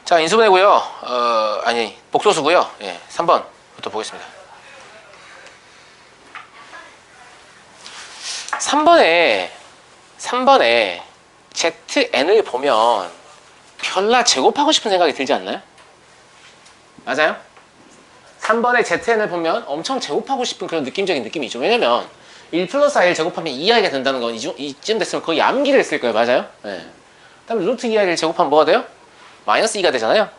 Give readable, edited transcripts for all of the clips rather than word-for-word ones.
자, 인수분해고요. 아니, 복소수고요. 예, 3번부터 보겠습니다. 3번에 ZN을 보면 별나 제곱하고 싶은 생각이 들지 않나요? 맞아요? 3번에 ZN을 보면 엄청 제곱하고 싶은 그런 느낌적인 느낌이 있죠. 왜냐면 1 플러스 i를 제곱하면 2i가 된다는 건 이쯤 됐으면 거의 암기를 했을 거예요. 맞아요? 네. 그다음에 루트 2i를 제곱하면 뭐가 돼요? 마이너스 2가 되잖아요.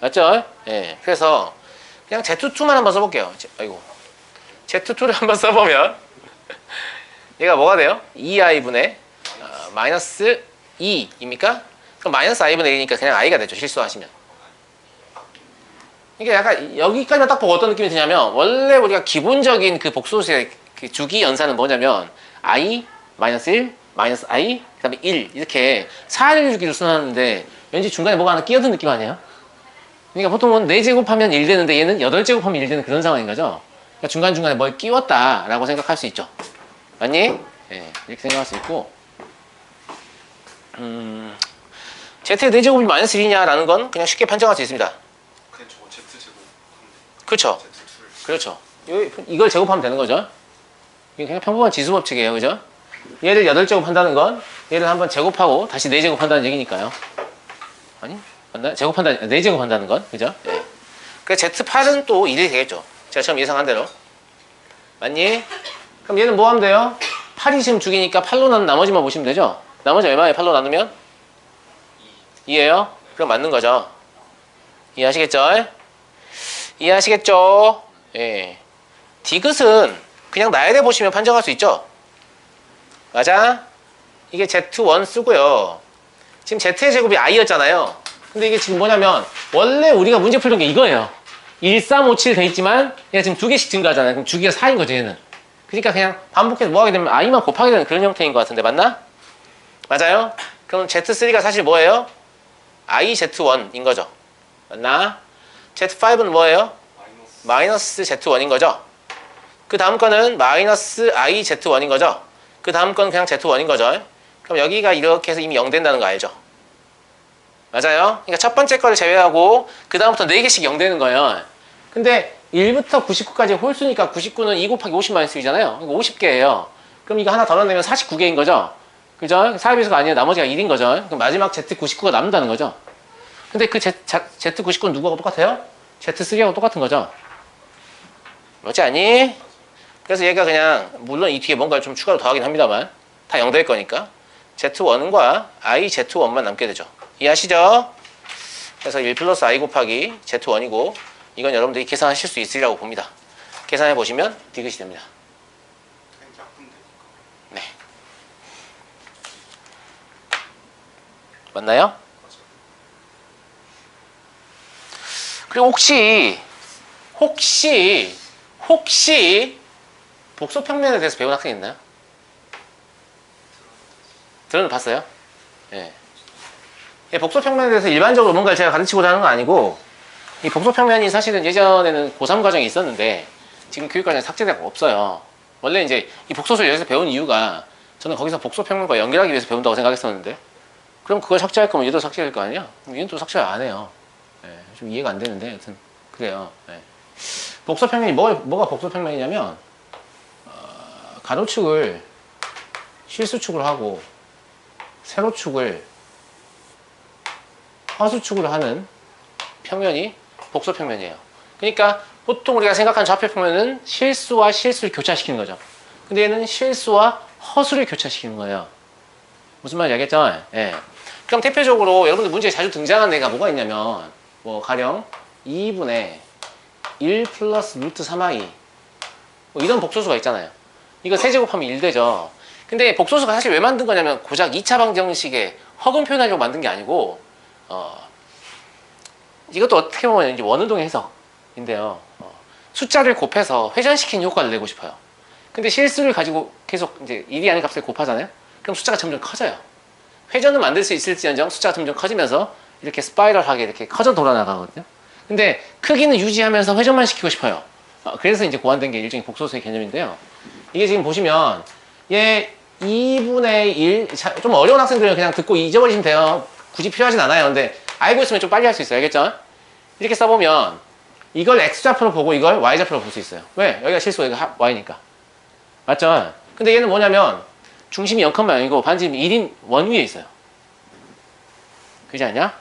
맞죠? 네. 그래서 그냥 Z2만 한번 써볼게요. 아이고, Z2를 한번 써보면 얘가 뭐가 돼요? 2i분의 마이너스 2입니까? 그럼 마이너스 i분의 1이니까 그냥 i가 되죠. 실수하시면. 이게 약간 여기까지만 딱 보고 어떤 느낌이 드냐면, 원래 우리가 기본적인 그 복소수의 그 주기 연산은 뭐냐면 i, 마이너스 1, 마이너스 i, 그 다음에 1 이렇게 4일 주기로 써놨는데 왠지 중간에 뭐가 하나 끼어든 느낌 아니에요? 그러니까 보통은 4제곱하면 1 되는데 얘는 8제곱하면 1 되는 그런 상황인 거죠. 그러니까 중간중간에 뭘 끼웠다라고 생각할 수 있죠. 맞니? 네, 이렇게 생각할 수 있고, Z의 4제곱이 마이너스 1이냐라는 건 그냥 쉽게 판정할 수 있습니다. 그냥 저거 Z제곱. 그렇죠. 그렇죠. 이걸 제곱하면 되는 거죠. 이게 그냥 평범한 지수법칙이에요. 그죠? 얘를 8제곱 한다는 건 얘를 한번 제곱하고 다시 4제곱 한다는 얘기니까요. 아니? 맞나? 제곱한다, 4제곱 한다는 건. 그죠? 네. 그래서 Z8은 또 1이 되겠죠. 제가 처음 예상한 대로. 맞니? 그럼 얘는 뭐 하면 돼요? 8이 지금 주기니까 8로 나눈 나머지만 보시면 되죠? 나머지 얼마예요? 8로 나누면? 2예요? 그럼 맞는 거죠. 이해하시겠죠? 이해하시겠죠? 예. 디귿은 그냥 나열해 보시면 판정할 수 있죠? 맞아? 이게 Z1 쓰고요. 지금 Z의 제곱이 i였잖아요. 근데 이게 지금 뭐냐면 원래 우리가 문제 풀던 게 이거예요. 1, 3, 5, 7 돼 있지만 얘가 지금 2개씩 증가하잖아요. 그럼 주기가 4인 거죠, 얘는. 그러니까 그냥 반복해서 뭐 하게 되면 i만 곱하게 되는 그런 형태인 것 같은데 맞나? 맞아요? 그럼 Z3가 사실 뭐예요? iZ1인 거죠. 맞나? Z5는 뭐예요? 마이너스 Z1인 거죠. 그 다음 거는 마이너스 iZ1인 거죠. 그 다음 건 그냥 Z1인 거죠. 그럼 여기가 이렇게 해서 이미 0 된다는 거 알죠? 맞아요? 그러니까 첫 번째 거를 제외하고 그 다음부터 4개씩 0 되는 거예요. 근데 1부터 99까지 홀수니까 99는 2 곱하기 50 마이너스 2잖아요. 그러니까 50개예요. 그럼 이거 하나 더 넣으면 49개인 거죠. 그죠? 4배수가 아니라 나머지가 1인 거죠. 그럼 마지막 Z99가 남는다는 거죠. 근데 그 Z99는 누구하고 똑같아요? Z3하고 똑같은 거죠. 맞지 않니? 그래서 얘가 그냥 물론 이 뒤에 뭔가를 좀 추가로 더하긴 합니다만 다 0 될 거니까 Z1과 iZ1만 남게 되죠. 이해하시죠? 그래서 1 플러스 i 곱하기 Z1이고 이건 여러분들이 계산하실 수 있으리라고 봅니다. 계산해 보시면 디귿이 됩니다. 네. 맞나요? 그리고 혹시 복소평면에 대해서 배운 학생 있나요? 들어봤어요? 예. 예, 복소평면에 대해서 일반적으로 뭔가를 제가 가르치고자 하는 건 아니고, 이 복소평면이 사실은 예전에는 고3 과정에 있었는데 지금 교육과정에 삭제되고 없어요. 원래 이제 이 복소수를 여기서 배운 이유가 저는 거기서 복소평면과 연결하기 위해서 배운다고 생각했었는데, 그럼 그걸 삭제할 거면 얘도 삭제할 거 아니야? 얘는 또 삭제를 안 해요. 예, 좀 이해가 안 되는데 여튼 그래요. 예. 복소평면이 뭐가 복소평면이냐면 가로축을 실수축을 하고 세로축을 허수축으로 하는 평면이 복소평면이에요. 그러니까 보통 우리가 생각하는 좌표평면은 실수와 실수를 교차시키는 거죠. 근데 얘는 실수와 허수를 교차시키는 거예요. 무슨 말인지 알겠죠? 예. 그럼 대표적으로 여러분들 문제에 자주 등장하는 애가 뭐가 있냐면 뭐 가령 2분의 1 플러스 루트 3i 뭐 이런 복소수가 있잖아요. 이거 세제곱하면 1 되죠. 근데 복소수가 사실 왜 만든 거냐면 고작 2차 방정식에 허근 표현하려고 만든 게 아니고 이것도 어떻게 보면 이제 원운동의 해석인데요. 숫자를 곱해서 회전시키는 효과를 내고 싶어요. 근데 실수를 가지고 계속 이제 1이 아닌 값을 곱하잖아요. 그럼 숫자가 점점 커져요. 회전은 만들 수 있을지언정 숫자가 점점 커지면서 이렇게 스파이럴하게 이렇게 커져 돌아나가거든요. 근데 크기는 유지하면서 회전만 시키고 싶어요. 그래서 이제 고안된 게 일종의 복소수의 개념인데요. 이게 지금 보시면 얘 2분의 1, 좀 어려운 학생들은 그냥 듣고 잊어버리시면 돼요. 굳이 필요하진 않아요. 근데 알고 있으면 좀 빨리 할 수 있어요. 알겠죠? 이렇게 써보면 이걸 x좌표로 보고 이걸 y좌표로 볼 수 있어요. 왜? 여기가 실수, 여기가 y니까. 맞죠? 근데 얘는 뭐냐면 중심이 0,0이고 반지름이 1인 원 위에 있어요. 그렇지 않냐?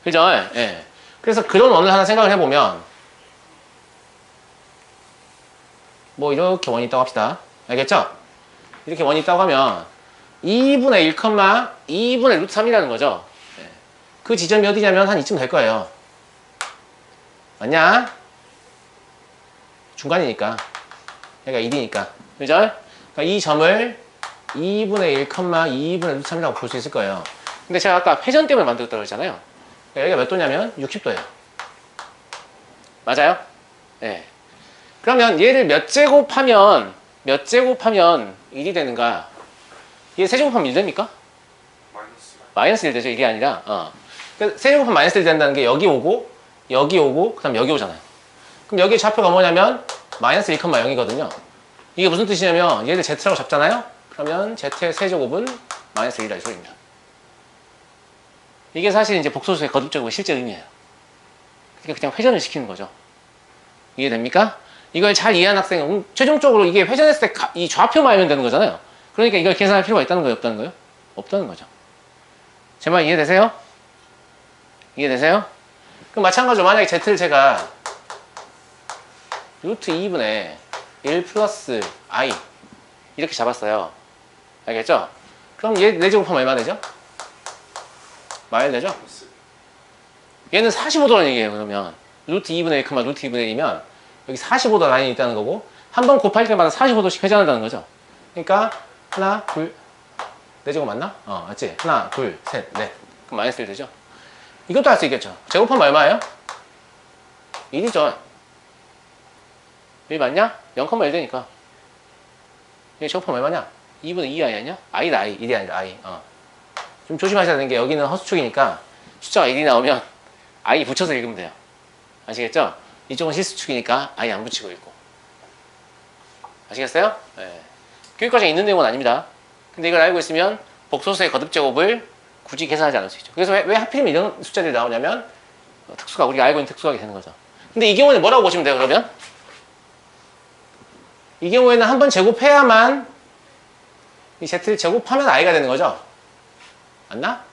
그죠? 예. 그래서 그런 원을 하나 생각을 해보면 뭐 이렇게 원이 있다고 합시다. 알겠죠? 이렇게 원이 있다고 하면 2분의 1, 2분의 루트 3이라는 거죠. 예. 그 지점이 어디냐면 한 이쯤 될 거예요. 맞냐? 중간이니까. 여기가 1이니까. 그죠? 그러니까 이 점을 2분의 1, 2분의 루트 3이라고 볼 수 있을 거예요. 근데 제가 아까 회전 때문에 만들었다고 했잖아요. 그러니까 여기가 몇 도냐면 60도예요. 맞아요? 네. 그러면 얘를 몇 제곱하면 1이 되는가? 얘 세제곱하면 1 됩니까? 마이너스 1 되죠. 이게 아니라 그러니까 세제곱하면 마이너스 1 된다는 게 여기 오고 그 다음 여기 오잖아요. 그럼 여기 좌표가 뭐냐면 마이너스 1,0이거든요. 이게 무슨 뜻이냐면 얘를 z라고 잡잖아요. 그러면 z의 세제곱은 마이너스 1이라 이 소리입니다. 이게 사실 이제 복소수의 거듭제곱의 실제 의미예요. 그러니까 그냥 회전을 시키는 거죠. 이해됩니까? 이걸 잘 이해한 학생은 최종적으로 이게 회전했을 때 이 좌표만 알면 되는 거잖아요. 그러니까 이걸 계산할 필요가 있다는 거예요? 없다는 거예요? 없다는 거죠. 제 말 이해되세요? 이해되세요? 그럼 마찬가지로 만약에 z를 제가 루트 2분의 1 플러스 i 이렇게 잡았어요. 알겠죠? 그럼 얘 4제곱하면 얼마 되죠? 마일 되죠? 얘는 45도라는 얘기예요. 그러면 루트 2분의 1, 루트 2분의 1이면 여기 45도 라인이 있다는 거고 한 번 곱할 때마다 45도씩 회전한다는 거죠. 그러니까 하나, 둘, 4제곱 맞나? 맞지? 하나, 둘, 셋, 넷. 그럼 마이너스 1 되죠? 이것도 할 수 있겠죠. 제곱하면 얼마예요? 1이죠. 1 맞냐? 0,1 되니까. 얘 제곱하면 얼마냐? 2분의 2i 아니야? i다, i. 1이 아니라 i. 좀 조심하셔야 되는 게 여기는 허수축이니까 숫자가 1이 나오면 i 붙여서 읽으면 돼요. 아시겠죠? 이쪽은 실수축이니까 i 안 붙이고 읽고. 아시겠어요? 네. 교육과정에 있는 내용은 아닙니다. 근데 이걸 알고 있으면 복소수의 거듭제곱을 굳이 계산하지 않을 수 있죠. 그래서 왜 하필이면 이런 숫자들이 나오냐면 특수가 우리가 알고 있는 특수하게 되는 거죠. 근데 이 경우에는 뭐라고 보시면 돼요, 그러면? 이 경우에는 한 번 제곱해야만 이 z를 제곱하면 i가 되는 거죠. 맞나?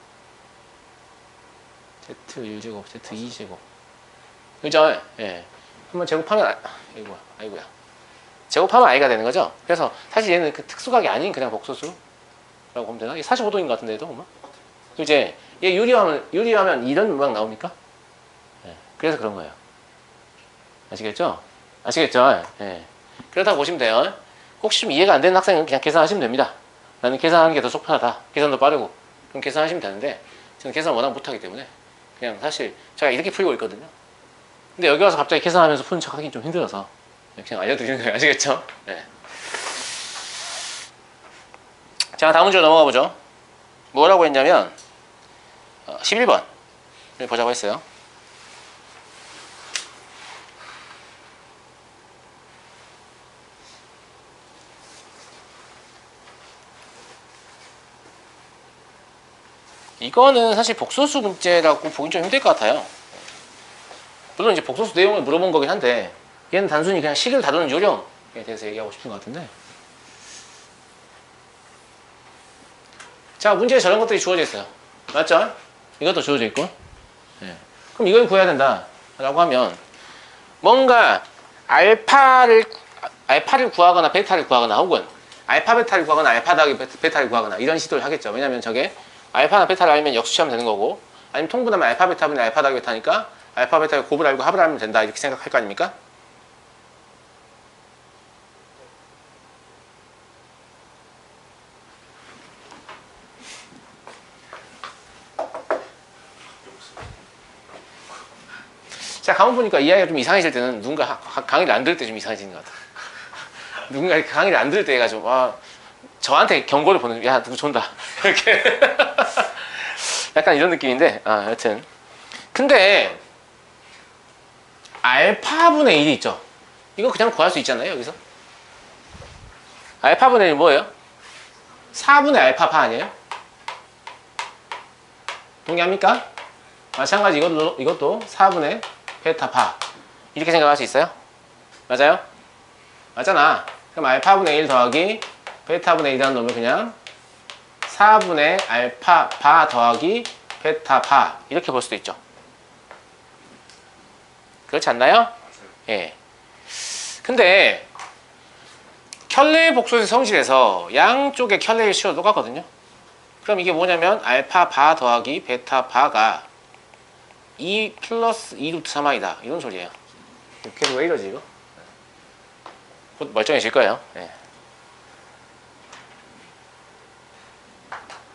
z1제곱, z2제곱. 그죠? 예. 한번 제곱하면, 아이고야. 제곱하면 i가 되는 거죠? 그래서 사실 얘는 그 특수각이 아닌 그냥 복소수라고 보면 되나? 45도인 것 같은데도, 뭐? 이제 얘 유리하면 이런 모양 나옵니까? 예. 그래서 그런 거예요. 아시겠죠? 예. 그렇다고 보시면 돼요. 혹시 좀 이해가 안 되는 학생은 그냥 계산하시면 됩니다. 나는 계산하는 게 더 속편하다. 계산도 빠르고. 그럼 계산하시면 되는데 저는 계산 워낙 못하기 때문에 그냥 사실 제가 이렇게 풀고 있거든요. 근데 여기 와서 갑자기 계산하면서 푸는 척 하긴 좀 힘들어서 그냥 알려드리는 거예요. 아시겠죠? 네. 자, 다음 문제로 넘어가 보죠. 뭐라고 했냐면 11번을 보자고 했어요. 이거는 사실 복소수 문제라고 보긴 좀 힘들 것 같아요. 물론 이제 복소수 내용을 물어본 거긴 한데 얘는 단순히 그냥 식을 다루는 요령에 대해서 얘기하고 싶은 것 같은데. 자, 문제에 저런 것들이 주어져 있어요. 맞죠? 이것도 주어져 있고. 네. 그럼 이걸 구해야 된다 라고 하면 뭔가 알파를 구하거나 베타를 구하거나 혹은 알파 베타를 구하거나 알파 더하기 베타를 구하거나 이런 시도를 하겠죠. 왜냐면 저게 알파나 베타를 알면 역수치하면 되는 거고, 아니면 통분하면 알파 베타분의 알파 더하기 베타니까 알파 베타의 곱을 알고 합을 알면 된다 이렇게 생각할 거 아닙니까? 자, 가만 보니까 이 아이가 좀 이상해질 때는 누군가 강의를 안 들을 때 좀 이상해지는 것 같아. 누군가 강의를 안 들을 때 해가지고 저한테 경고를 보는, 야 누구 존다 이렇게 약간 이런 느낌인데, 여튼 근데 알파분의 1이 있죠. 이거 그냥 구할 수 있잖아요. 여기서 알파분의 1 뭐예요? 4분의 알파파 아니에요? 동의합니까? 마찬가지 이것도 4분의 베타 파 이렇게 생각할 수 있어요? 맞아요? 맞잖아. 그럼 알파분의 1 더하기 베타분의 1이라는 놈을 그냥 4분의 알파 바 더하기 베타 바 이렇게 볼 수도 있죠. 그렇지 않나요? 예. 근데 켤레 복소의 성질에서 양쪽의 켤레의 수가 똑같거든요. 그럼 이게 뭐냐면 알파 바 더하기 베타 바가 2 플러스 2 루트 3i다 이런 소리예요. 계속 왜 이러지 이거? 곧 멀쩡해질 거예요. 예.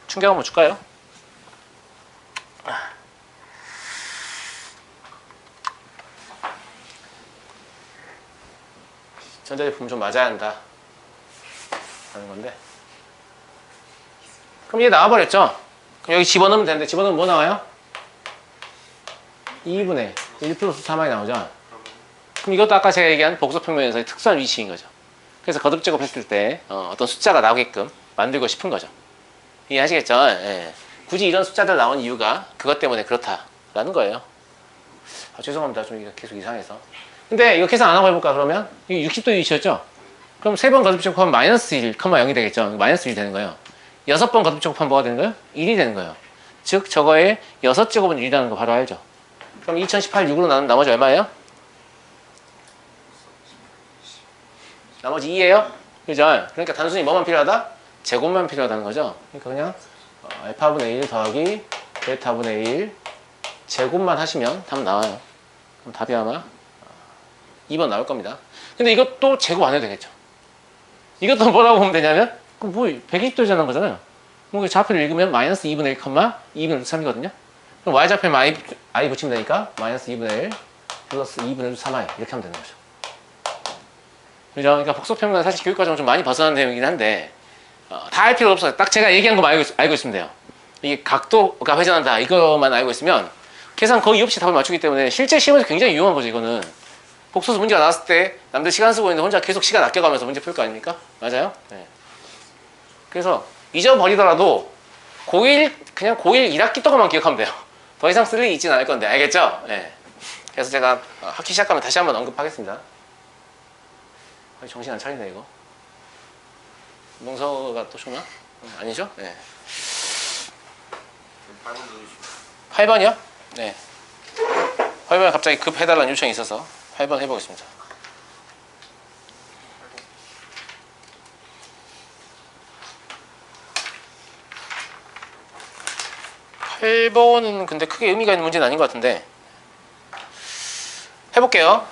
충격 한번 줄까요? 전자제품 좀 맞아야 한다 하는 건데, 그럼 이게 나와버렸죠? 그럼 여기 집어넣으면 되는데, 집어넣으면 뭐 나와요? 2분의 1 플러스 3i 나오죠? 그럼 이것도 아까 제가 얘기한 복소평면에서의 특수한 위치인 거죠. 그래서 거듭제곱 했을 때 어떤 숫자가 나오게끔 만들고 싶은 거죠. 이해하시겠죠? 예. 굳이 이런 숫자들 나온 이유가 그것 때문에 그렇다라는 거예요. 아, 죄송합니다. 좀 계속 이상해서. 근데 이거 계산 안 하고 해볼까 그러면? 이게 60도 위치였죠? 그럼 3번 거듭제곱하면 마이너스 1, 0이 되겠죠? 마이너스 1이 되는 거예요. 6번 거듭제곱하면 뭐가 되는 거예요? 1이 되는 거예요. 즉 저거의 6제곱은 1이라는 거 바로 알죠? 그럼 2018 6으로 나누면 나머지 얼마예요? 나머지 2예요? 그죠? 그러니까 단순히 뭐만 필요하다? 제곱만 필요하다는 거죠. 그러니까 그냥 알파분의 1 더하기 베타분의 1 제곱만 하시면 답 나와요. 그럼 답이 아마 2번 나올 겁니다. 근데 이것도 제곱 안 해도 되겠죠. 이것도 뭐라고 보면 되냐면 뭐 120도잖아는 거잖아요. 그럼 좌표를 읽으면 마이너스 2분의 1, 2분의 3이거든요. 그럼 y좌표에 i 붙이면 되니까 마이너스 2분의 1 플러스 2분의 3i 이렇게 하면 되는 거죠. 그죠? 그러니까 복소평면은 사실 교육과정 좀 많이 벗어난 내용이긴 한데 다 할 필요 없어요. 딱 제가 얘기한 것만 알고 있으면 돼요. 이게 각도가 회전한다 이것만 알고 있으면 계산 거의 없이 답을 맞추기 때문에 실제 시험에서 굉장히 유용한 거죠. 이거는 복소수 문제가 나왔을 때 남들 시간 쓰고 있는데 혼자 계속 시간 아껴가면서 문제 풀 거 아닙니까? 맞아요? 네. 그래서 잊어버리더라도 그냥 고1 1학기 동안만 기억하면 돼요. 더 이상 쓸 일이 있지는 않을 건데 알겠죠? 네. 그래서 제가 학기 시작하면 다시 한번 언급하겠습니다. 정신 안 차리네 이거. 농서가 또 쇼나? 아니죠? 네. 8번이요? 네. 8번에 갑자기 급해달라는 요청이 있어서 8번 해보겠습니다. 8번은 근데 크게 의미가 있는 문제는 아닌 것 같은데 해볼게요.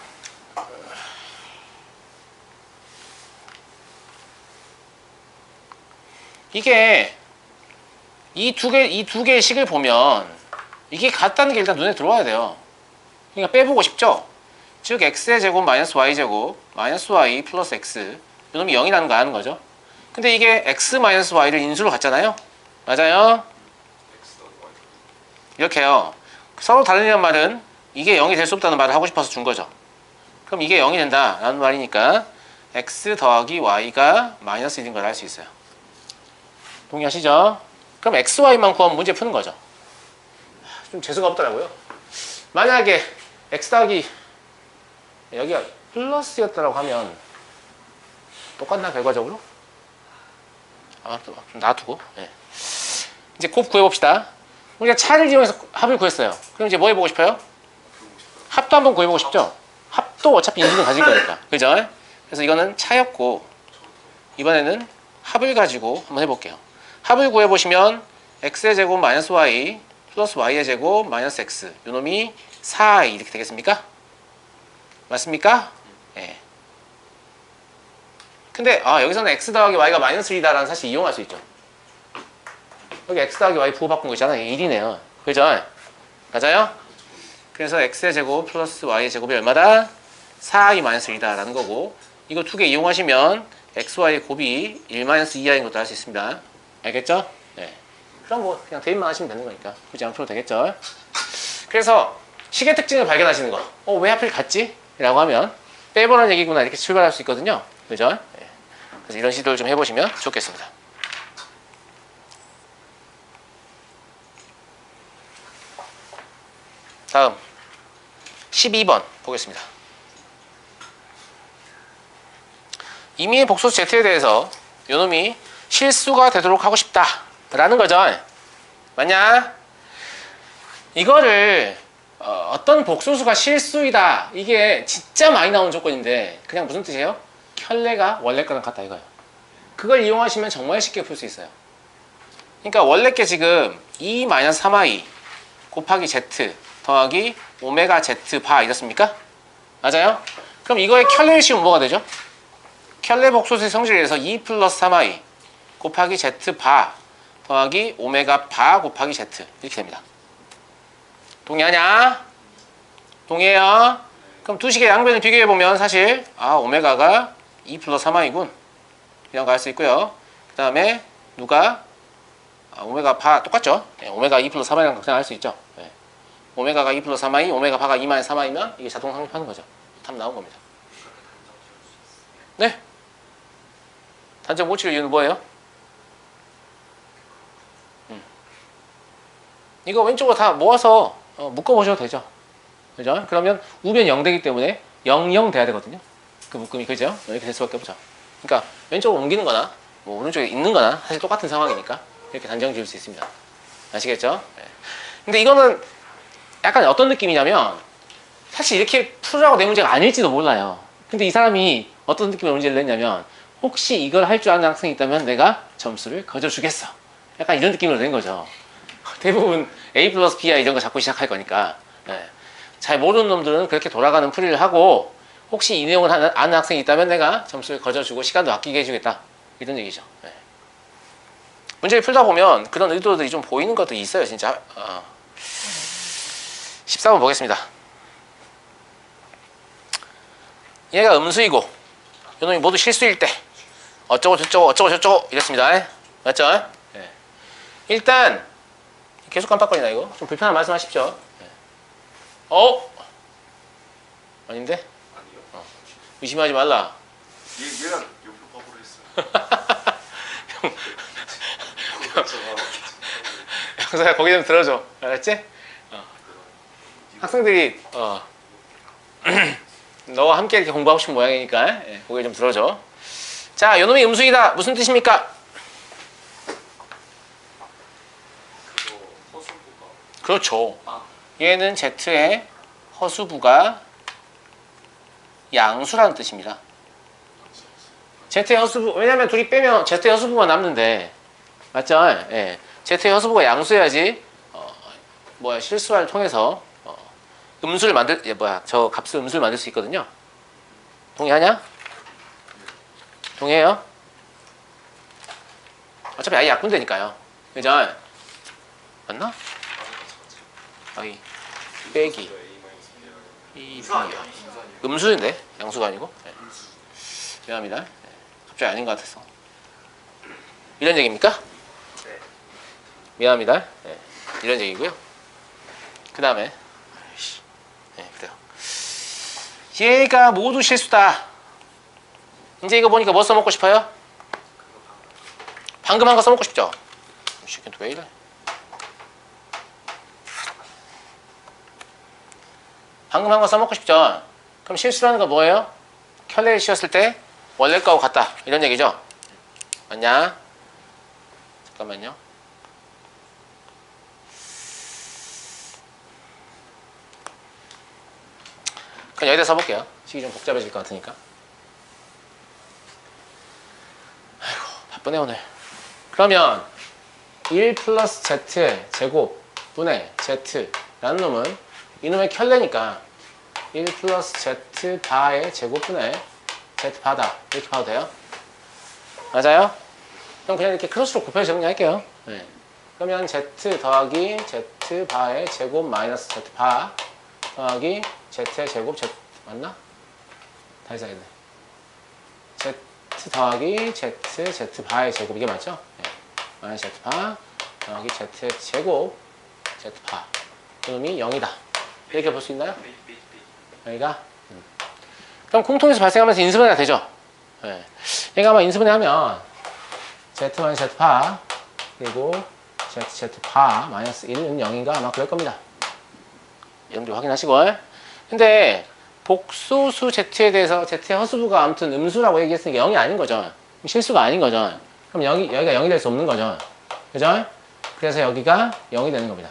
이게 이 두 개의 식을 보면 이게 같다는 게 일단 눈에 들어와야 돼요. 그러니까 빼보고 싶죠? 즉 x의 제곱 마이너스 y 제곱 마이너스 y 플러스 x 이놈이 0이라는 거 아는 거죠. 근데 이게 x 마이너스 y를 인수로 갖잖아요. 맞아요? 이렇게요. 서로 다르다는 말은 이게 0이 될 수 없다는 말을 하고 싶어서 준 거죠. 그럼 이게 0이 된다 라는 말이니까 x 더하기 y가 마이너스 1인 걸 알 수 있어요. 동의하시죠? 그럼 xy만 구하면 문제 푸는 거죠. 좀 재수가 없더라고요. 만약에 x 더하기 여기가 플러스였다라고 하면 똑같나 결과적으로? 아마 좀 놔두고 네. 이제 곱 구해봅시다. 우리가 차를 이용해서 합을 구했어요. 그럼 이제 뭐 해보고 싶어요? 합도 한번 구해보고 싶죠? 합도 어차피 인수는 가질 거니까 그죠? 그래서 이거는 차였고 이번에는 합을 가지고 한번 해볼게요. 합을 구해보시면 x의 제곱 마이너스 y 플러스 y의 제곱 마이너스 x 요놈이 4i 이렇게 되겠습니까? 맞습니까? 예. 근데 여기서는 x 더하기 y가 마이너스 1이다 라는 사실 이용할 수 있죠. 여기 x 더하기 y 부호 바꾼 거 있잖아요. 1이네요. 그죠? 맞아요? 그래서 x의 제곱 플러스 y의 제곱이 얼마다? 4i 마이너스 1이다 라는 거고 이거 두 개 이용하시면 x, y의 곱이 1-2i인 것도 알 수 있습니다. 알겠죠? 네. 그럼 뭐 그냥 대입만 하시면 되는 거니까 굳이 안 풀어도 되겠죠? 그래서 식의 특징을 발견하시는 거. 왜 하필 같지? 라고 하면 빼보라는 얘기구나 이렇게 출발할 수 있거든요. 그죠? 네. 그래서 이런 시도를 좀 해보시면 좋겠습니다. 다음 12번 보겠습니다. 임의의 복소수 Z에 대해서 요놈이 실수가 되도록 하고 싶다 라는 거죠. 맞냐? 이거를 어떤 복소수가 실수이다, 이게 진짜 많이 나오는 조건인데 그냥 무슨 뜻이에요? 켤레가 원래 거랑 같다 이거예요. 그걸 이용하시면 정말 쉽게 풀 수 있어요. 그러니까 원래 게 지금 2-3i 곱하기 z 더하기 오메가 z 바 이렇습니까? 맞아요? 그럼 이거의 켤레를 씌우면 뭐가 되죠? 켤레 복소수의 성질을 해서 2 플러스 3i 곱하기 z 바 더하기 오메가 바 곱하기 z 이렇게 됩니다. 동의하냐? 동의해요? 그럼 두 식의 양변을 비교해보면 사실 오메가가 2 플러스 3i군 이런 거 알 수 있고요. 그 다음에 누가 오메가 바 똑같죠? 네, 오메가 2 플러스 3i라는 거 그냥 알 수 있죠. 네. 오메가가 2 플러스 3i, 오메가 바가 2-3i면 이게 자동 성립하는 거죠. 답 나온 겁니다. 네? 단점 못 치를 이유는 뭐예요? 이거 왼쪽으로 다 모아서 묶어보셔도 되죠. 그죠? 그러면 우변 0 되기 때문에 0, 0 돼야 되거든요. 그 묶음이, 그죠? 이렇게 될 수밖에 없죠. 그러니까 왼쪽으로 옮기는 거나 뭐 오른쪽에 있는 거나 사실 똑같은 상황이니까 이렇게 단정 지을 수 있습니다. 아시겠죠? 네. 근데 이거는 약간 어떤 느낌이냐면 사실 이렇게 풀으라고 내 문제가 아닐지도 몰라요. 근데 이 사람이 어떤 느낌의 문제를 냈냐면 혹시 이걸 할 줄 아는 학생이 있다면 내가 점수를 거저주겠어. 약간 이런 느낌으로 낸 거죠. 대부분 A 플러스 B야 이런 거 자꾸 시작할 거니까. 네. 잘 모르는 놈들은 그렇게 돌아가는 풀이를 하고 혹시 이 내용을 아는 학생이 있다면 내가 점수를 거저주고 시간도 아끼게 해주겠다. 이런 얘기죠. 네. 문제를 풀다 보면 그런 의도들이 좀 보이는 것들이 있어요. 진짜. 14번 보겠습니다. 얘가 음수이고 요놈이 모두 실수일 때 어쩌고 저쩌고 이랬습니다. 맞죠? 네. 일단 계속 깜빡거리나 이거? 좀 불편한 말씀하십시오. 네. 아닌데? 아니요. 의심하지 말라. 얘가 옆으로 바보로 했어요. 형사야 거기 좀 들어줘. 알았지? 학생들이 너와 함께 이렇게 공부하고 싶은 모양이니까 거기 좀 들어줘. 자, 요놈이 음수이다. 무슨 뜻입니까? 허수부가. 그렇죠. 얘는 Z의 허수부가 양수라는 뜻입니다. Z의 허수부, 왜냐면 둘이 빼면 Z의 허수부가 남는데, 맞죠? 예. Z의 허수부가 양수여야지 실수를 통해서 음수를 저 값을 음수를 만들 수 있거든요. 동의하냐? 동의해요? 어차피 아예 약분되니까요. 그죠? 맞나? 아이 빼기 이 음수인데 양수가 아니고. 네. 미안합니다. 네. 갑자기 아닌 것 같아서. 이런 얘기입니까? 네. 미안합니다. 네. 이런 얘기고요. 그 다음에 네, 그래요. 얘가 모두 실수다. 이제 이거 보니까 뭐 써먹고 싶어요? 방금 한 거 써먹고 싶죠? 이게 왜 이래? 방금 한 거 써먹고 싶죠? 그럼 실수라는 거 뭐예요? 켤레를 씌웠을 때 원래 거하고 같다 이런 얘기죠? 맞냐? 잠깐만요. 그냥 여기다 써볼게요. 식이 좀 복잡해질 것 같으니까. 아이고 바쁘네 오늘. 그러면 1 플러스 z 제곱 분의 z라는 놈은 이놈의 켤레니까 1 플러스 z 바의 제곱분의 z 바다 이렇게 봐도 돼요? 맞아요? 그럼 그냥 이렇게 크로스로 곱해서 정리할게요. 네. 그러면 z 더하기 z 바의 제곱 마이너스 z 바 더하기 z의 제곱 z 맞나? 다시 써야겠네. z 더하기 z 바의 제곱 이게 맞죠? 네. 마이너스 z 바 더하기 z의 제곱 z 바 그놈이 0이다. 이렇게 볼 수 있나요? 여기가? 그럼 공통에서 발생하면서 인수분해가 되죠? 네. 얘가 아마 인수분해 하면 z-z 파 그리고 z 파 마이너스 1은 0인가 아마 그럴 겁니다. 여러분들 확인하시고. 근데 복소수 Z에 대해서 Z의 허수부가 아무튼 음수라고 얘기했으니까 0이 아닌 거죠. 실수가 아닌 거죠. 그럼 여기가 0이 될 수 없는 거죠. 그죠? 그래서 여기가 0이 되는 겁니다.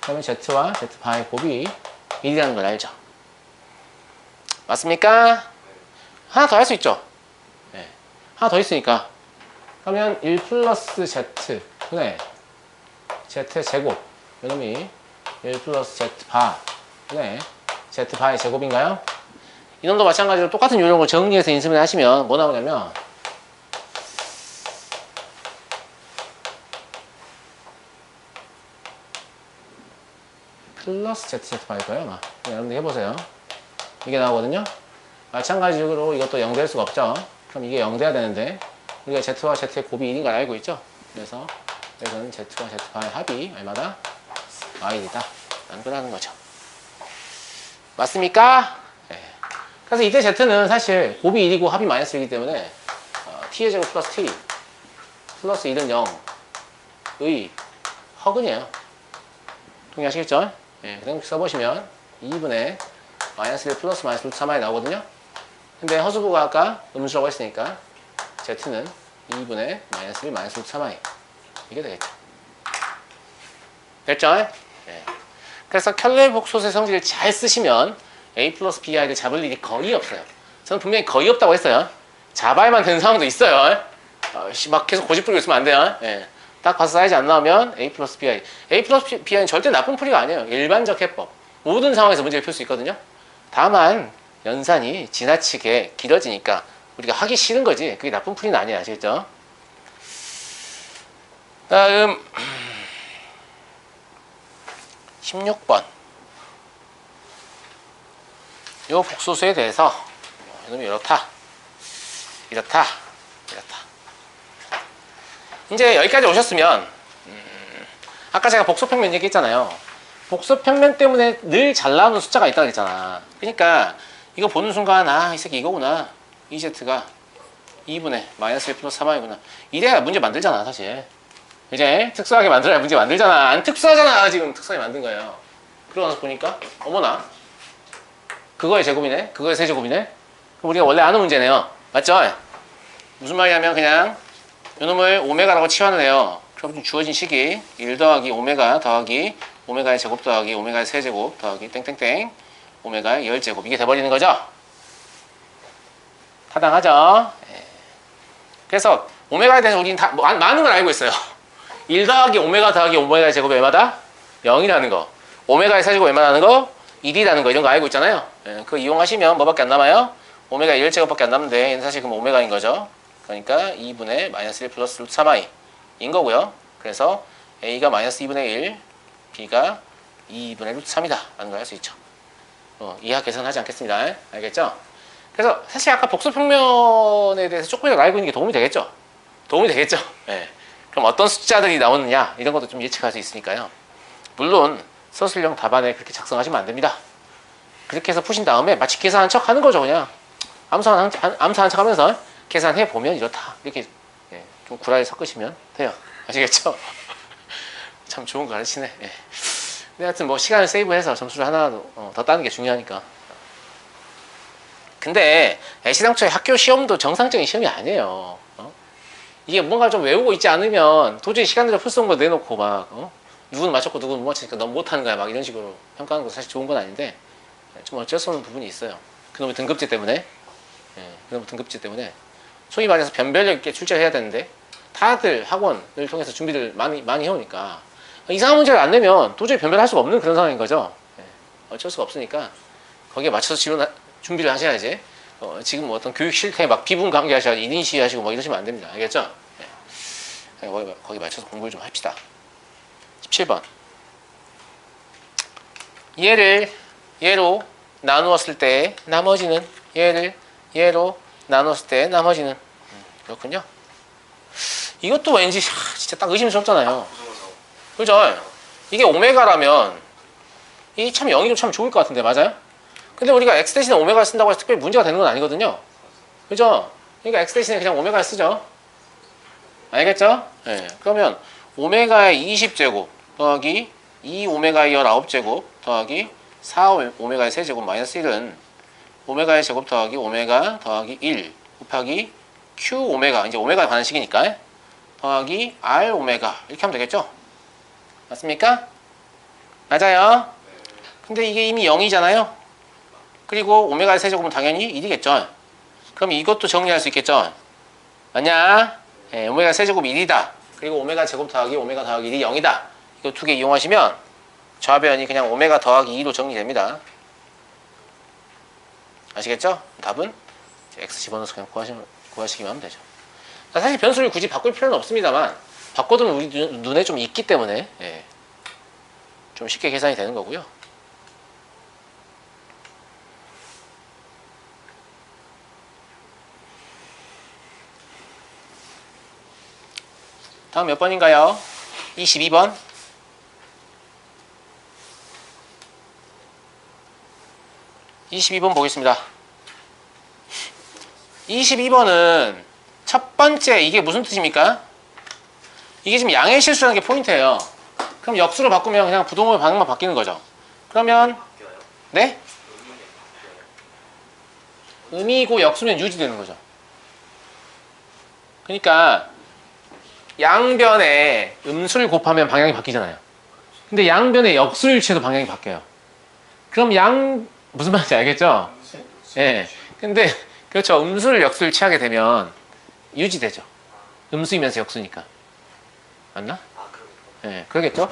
그러면 Z와 Z바의 곱이 1이라는 걸 알죠. 맞습니까? 하나 더 할 수 있죠. 네. 하나 더 있으니까. 그러면 1 플러스 Z 분의 Z 제곱 요놈이 1 플러스 Z바 분의 Z바의 제곱인가요? 이놈도 마찬가지로 똑같은 요령을 정리해서 인수분 하시면 뭐 나오냐면 플러스 ZZ바일 거예요 아마. 여러분들 해보세요. 이게 나오거든요. 마찬가지로 이것도 0 될 수가 없죠. 그럼 이게 0 돼야 되는데 우리가 Z와 Z의 곱이 1인 걸 알고 있죠. 그래서 여기서는 Z와 Z바의 합이 얼마다? Y이다 라는 걸 하는 거죠. 맞습니까? 네. 그래서 이때 Z는 사실 곱이 1이고 합이 마이너스 1이기 때문에 T의 제곱 플러스 T 플러스 1은 0의 허근이에요. 동의하시겠죠? 네. 그냥 써보시면 2분의 마이너스 1 플러스 마이너스 루트 3i 나오거든요. 근데 허수부가 아까 음수라고 했으니까 Z는 2분의 마이너스 1 마이너스 루트 3i 이게 되겠죠. 됐죠? 네. 그래서 켈러의 복소수의 성질을 잘 쓰시면 A 플러스 BI를 잡을 일이 거의 없어요. 저는 분명히 거의 없다고 했어요. 잡아야만 되는 상황도 있어요. 막 계속 고집 부리고 있으면 안 돼요. 네. 딱 봐서 사이즈 안 나오면 A 플러스 BI. A 플러스 BI는 절대 나쁜 풀이가 아니에요. 일반적 해법. 모든 상황에서 문제를 풀 수 있거든요. 다만 연산이 지나치게 길어지니까 우리가 하기 싫은 거지. 그게 나쁜 풀이는 아니에요. 아시겠죠? 다음 16번. 이 복소수에 대해서 이놈이 이렇다. 이제 여기까지 오셨으면 아까 제가 복소평면 얘기했잖아요. 복소평면 때문에 늘 잘 나오는 숫자가 있다고 했잖아. 그러니까 이거 보는 순간 이 새끼 이거구나. EZ가 2분의 마이너스 1 플러스 3i구나. 이래야 문제 만들잖아 사실. 이제 특수하게 만들어야 문제 만들잖아. 안 특수하잖아. 지금 특수하게 만든 거예요. 그러고 나서 보니까 어머나 그거의 제곱이네. 그거의 세제곱이네. 그럼 우리가 원래 아는 문제네요. 맞죠? 무슨 말이냐면 그냥 요놈을 오메가라고 치환을 해요. 그럼 주어진 식이 1 더하기 오메가 더하기 오메가의 제곱 더하기 오메가의 세제곱 더하기 땡땡땡 오메가의 10제곱 이게 돼버리는 거죠. 타당하죠? 네. 그래서 오메가에 대해서 우리는 다 많은 걸 알고 있어요. 1 더하기 오메가 더하기 오메가의 제곱이 얼마다? 0이라는 거. 오메가의 세제곱 얼마라는 거? 1이라는 거 이런 거 알고 있잖아요. 네. 그거 이용하시면 뭐밖에 안 남아요? 오메가 1제곱밖에 안 남는데 사실 그럼 오메가인 거죠. 그러니까 2분의 마이너스 1 플러스 루트 3i 인 거고요. 그래서 A가 마이너스 2분의 1 B가 2분의 루트 3이다 라는 걸 알 수 있죠. 이하 계산하지 않겠습니다. 알겠죠? 그래서 사실 아까 복소평면에 대해서 조금이라도 알고 있는 게 도움이 되겠죠? 도움이 되겠죠? 네. 그럼 어떤 숫자들이 나오느냐 이런 것도 좀 예측할 수 있으니까요. 물론 서술형 답안에 그렇게 작성하시면 안 됩니다. 그렇게 해서 푸신 다음에 마치 계산한 척 하는 거죠. 그냥 암산한 척 하면서 계산해 보면 이렇다 이렇게 좀 구라를 섞으시면 돼요. 아시겠죠? 참 좋은 거 가르치네. 예. 근데 하여튼 뭐 시간을 세이브해서 점수를 하나 더 따는 게 중요하니까. 근데 애시당초에 학교 시험도 정상적인 시험이 아니에요. 이게 뭔가 좀 외우고 있지 않으면 도저히 시간 들여 풀 수 없는 거 내놓고 막 누구는 맞췄고 누구는 못 맞추니까 넌 못하는 거야 막 이런 식으로 평가하는 거 사실 좋은 건 아닌데 좀 어쩔 수 없는 부분이 있어요. 그놈의 등급제 때문에. 그놈의 등급제 때문에 소위 말해서 변별력 있게 출제를 해야 되는데 다들 학원을 통해서 준비를 많이 해오니까 이상한 문제를 안 내면 도저히 변별할 수가 없는 그런 상황인 거죠. 어쩔 수가 없으니까 거기에 맞춰서 준비를 하셔야지. 지금 뭐 어떤 교육 실태에 막 비분 관계하셔서 1인 시위하시고 뭐 이러시면 안 됩니다. 알겠죠? 거기 맞춰서 공부를 좀 합시다. 17번. 얘로 나누었을 때 나머지는 얘로 나눴을 때 나머지는 그렇군요. 이것도 왠지 진짜 딱 의심스럽잖아요. 그죠? 이게 오메가라면 이 참 0이 참 좋을 것 같은데 맞아요? 근데 우리가 x 대신에 오메가를 쓴다고 해서 특별히 문제가 되는 건 아니거든요. 그죠? 그러니까 x 대신에 그냥 오메가를 쓰죠. 알겠죠? 네. 그러면 오메가의 20제곱 더하기 2 오메가의 19제곱 더하기 4 오메가의 세제곱 마이너스 1은 오메가의 제곱 더하기 오메가 더하기 1 곱하기 q 오메가, 이제 오메가에 관한 식이니까 더하기 r 오메가 이렇게 하면 되겠죠? 맞습니까? 맞아요. 근데 이게 이미 0이잖아요. 그리고 오메가의 세제곱은 당연히 1이겠죠. 그럼 이것도 정리할 수 있겠죠? 맞냐? 네, 오메가 세제곱이 1이다. 그리고 오메가 제곱 더하기 오메가 더하기 1이 0이다. 이거 두 개 이용하시면 좌변이 그냥 오메가 더하기 2로 정리됩니다. 아시겠죠? 답은 x 집어넣어서 그냥 구하시기만 하면 되죠. 사실 변수를 굳이 바꿀 필요는 없습니다만 바꿔도 우리 눈에 좀 있기 때문에 예, 좀 쉽게 계산이 되는 거고요. 다음 몇 번인가요? 22번. 22번 보겠습니다. 22번은 첫 번째 이게 무슨 뜻입니까? 이게 지금 양의 실수라는 게 포인트예요. 그럼 역수로 바꾸면 그냥 부동의 방향만 바뀌는 거죠. 그러면 네? 음이고 역수는 유지되는 거죠. 그러니까 양변에 음수를 곱하면 방향이 바뀌잖아요. 근데 양변에 역수를 취해도 방향이 바뀌어요. 그럼 무슨 말인지 알겠죠? 예. 네. 근데 그렇죠. 음수를 역수를 취하게 되면 유지되죠. 음수이면서 역수니까. 맞나? 예, 네, 그러겠죠?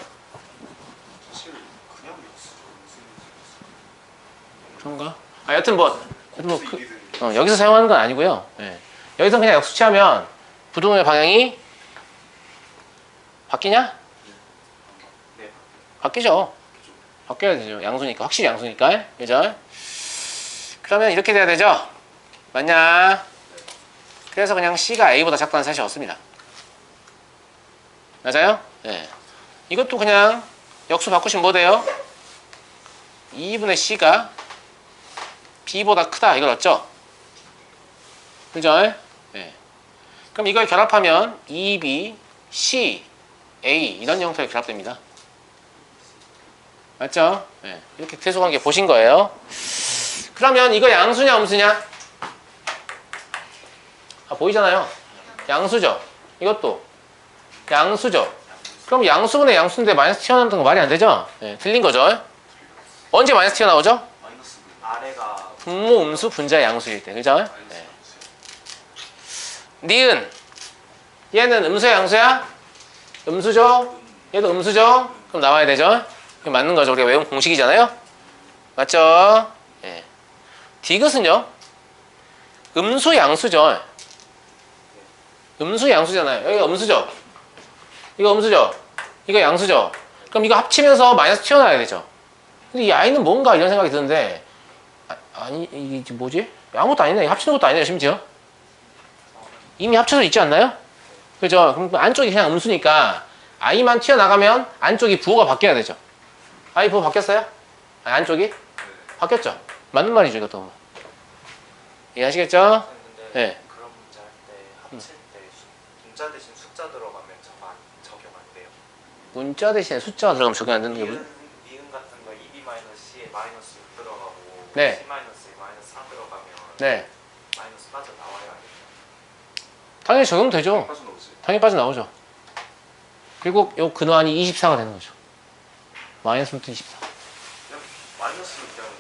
사실 그냥 역수죠. 그런가? 여튼 여기서 사용하는 건 아니고요. 예. 여기서 그냥 역수 취하면 부동의 방향이 바뀌냐? 네. 바뀌죠. 바뀌어야 되죠. 양수니까. 확실히 양수니까. 그죠? 그러면 이렇게 돼야 되죠? 맞냐? 그래서 그냥 C가 A보다 작다는 사실이 없습니다. 맞아요? 네. 이것도 그냥 역수 바꾸시면 뭐 돼요? 2분의 C가 B보다 크다. 이걸 얻죠? 그죠? 네. 그럼 이걸 결합하면 2B, C, A 이런 형태로 결합됩니다. 맞죠? 네. 이렇게 계속관계 보신 거예요. 그러면 이거 양수냐 음수냐? 보이잖아요. 양수죠. 이것도 양수죠. 그럼 양수분의 양수인데 마이너스 튀어나오는 거 말이 안 되죠? 네. 틀린 거죠. 언제 마이너스 튀어나오죠? 마이너스 아래가 분모 음수 분자 양수일 때. 그죠? 네. 니은 얘는 음수야 양수야? 음수죠? 얘도 음수죠? 그럼 나와야 되죠? 그럼 맞는 거죠. 우리가 외운 공식이잖아요. 맞죠? 예. 디귿은요? 음수 양수죠. 음수 양수잖아요. 여기가 음수죠. 이거 음수죠. 이거 양수죠. 그럼 이거 합치면서 마이너스 튀어나와야 되죠. 근데 이 i는 뭔가 이런 생각이 드는데 아니 이게 뭐지? 아무것도 아니네. 합치는 것도 아니네요. 심지어 이미 합쳐져 있지 않나요? 그죠? 그럼 안쪽이 그냥 음수니까 i만 튀어나가면 안쪽이 부호가 바뀌어야 되죠. i 부호 바뀌었어요? 아니, 안쪽이? 바뀌었죠? 맞는 말이죠. 이것도 이해하시겠죠? 근데 네. 그런 문제 할 때 합칠 때 문자 대신 숫자 들어가면 적용 안 돼요. 문자 대신에 숫자가 들어가면 적용 안 되는 게 무슨? 미음 같은 거 2b-c에 마이너스 6 들어가고 네. c-에 마이너스 4 들어가면 네. 마이너스 빠져나와야 하겠죠. 당연히 적용되죠. 빠져나오지. 당연히 빠져나오죠. 그리고 요 근원이 24가 되는 거죠. 마이너스 루트 24. 그냥 마이너스 그냥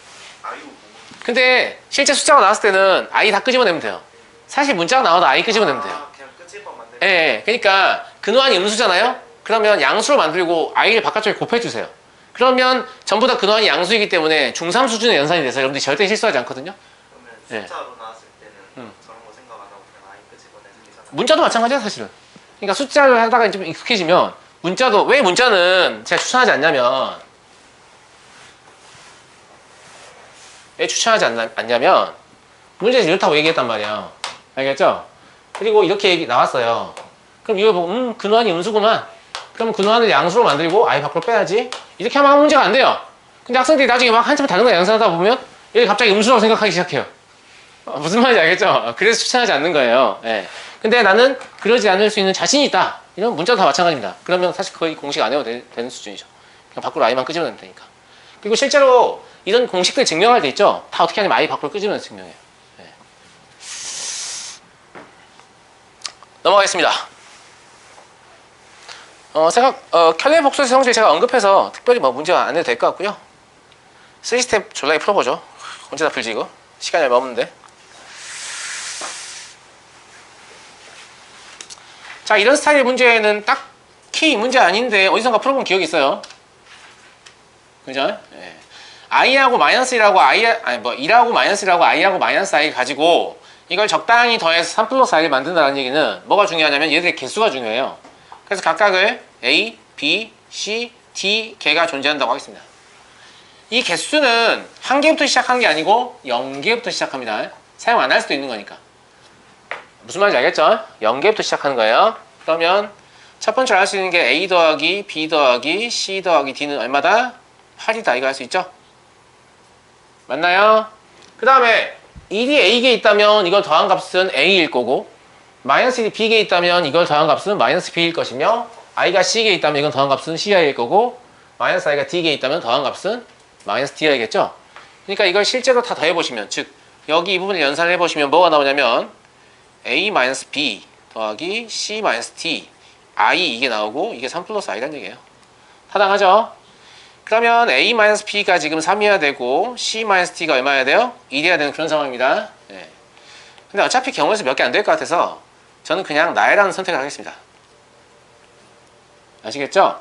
아이로 보면 근데 실제 숫자가 나왔을 때는 i 다 끄집어내면 돼요. 사실 문자가 나와도 i 끄집어내면 돼요. 그냥 끄집어 만들면 예, 예. 그러니까 근원이 음수잖아요. 그러면 양수로 만들고 i를 바깥쪽에 곱해주세요. 그러면 전부 다 근원이 양수이기 때문에 중3 수준의 연산이 돼서 여러분들이 절대 실수하지 않거든요. 그러면 네. 숫자로 나왔을 때는 음. 저런 거 생각 안 하고 그냥 i 끄집어내는 게잖아. 문자도 마찬가지야 사실은. 그러니까 숫자를 하다가 좀 익숙해지면 문자도 왜 문자는 제가 추천하지 않냐면 왜 추천하지 않냐면 문제에서 이렇다고 얘기했단 말이에요. 알겠죠? 그리고 이렇게 얘기 나왔어요. 그럼 이걸 보고 근원이 음수구나. 그럼 근원을 양수로 만들고 i 밖으로 빼야지. 이렇게 하면 아무 문제가 안 돼요. 근데 학생들이 나중에 막 한참 다른 거 양산하다 보면 얘 갑자기 음수라고 생각하기 시작해요. 무슨 말인지 알겠죠? 그래서 추천하지 않는 거예요. 예. 근데 나는 그러지 않을 수 있는 자신이 있다. 이런 문자도 다 마찬가지입니다. 그러면 사실 거의 공식 안 해도 되는 수준이죠. 그냥 밖으로 i만 끄집어내면 되니까. 그리고 실제로 이런 공식들 증명할 때 있죠? 다 어떻게 하냐면 I 밖으로 끄집어내서 증명해요. 네. 넘어가겠습니다. 켈레 복소의 성질 제가 언급해서 특별히 뭐 문제가 안 해도 될 것 같고요. 3스텝 졸라게 풀어보죠. 언제 다 풀지 이거? 시간이 얼마 없는데. 자, 이런 스타일의 문제는 딱히 문제 아닌데 어디선가 풀어본 기억이 있어요. 그죠? 예. i하고 마이너스 1하고 아니 뭐 1하고 마이너스 1하고 i하고 마이너스 i 가지고 이걸 적당히 더해서 3 플러스 i를 만든다는 얘기는 뭐가 중요하냐면 얘들의 개수가 중요해요. 그래서 각각을 a, b, c, d 개가 존재한다고 하겠습니다. 이 개수는 한 개부터 시작하는 게 아니고 0개부터 시작합니다. 사용 안 할 수도 있는 거니까. 무슨 말인지 알겠죠? 0개부터 시작하는 거예요. 그러면 첫 번째로 할 수 있는 게 a 더하기 b 더하기 c 더하기 d는 얼마다? 8이다. 이거 할 수 있죠? 맞나요? 그 다음에 1이 a개에 있다면 이걸 더한 값은 a일 거고 마이너스 1이 b개에 있다면 이걸 더한 값은 마이너스 b일 것이며 i가 c개에 있다면 이건 더한 값은 ci일 거고 마이너스 i가 d개에 있다면 더한 값은 마이너스 di겠죠? 그러니까 이걸 실제로 다 더해보시면 즉 여기 이 부분을 연산을 해보시면 뭐가 나오냐면 a-b 더하기 c-d i 이게 나오고 이게 3 플러스 i란 얘기예요. 타당하죠? 그러면 a-b가 지금 3이어야 되고 c-d가 얼마여야 돼요? 1이어야 되는 그런 상황입니다. 네. 근데 어차피 경우에서 몇 개 안 될 것 같아서 저는 그냥 나에라는 선택을 하겠습니다. 아시겠죠?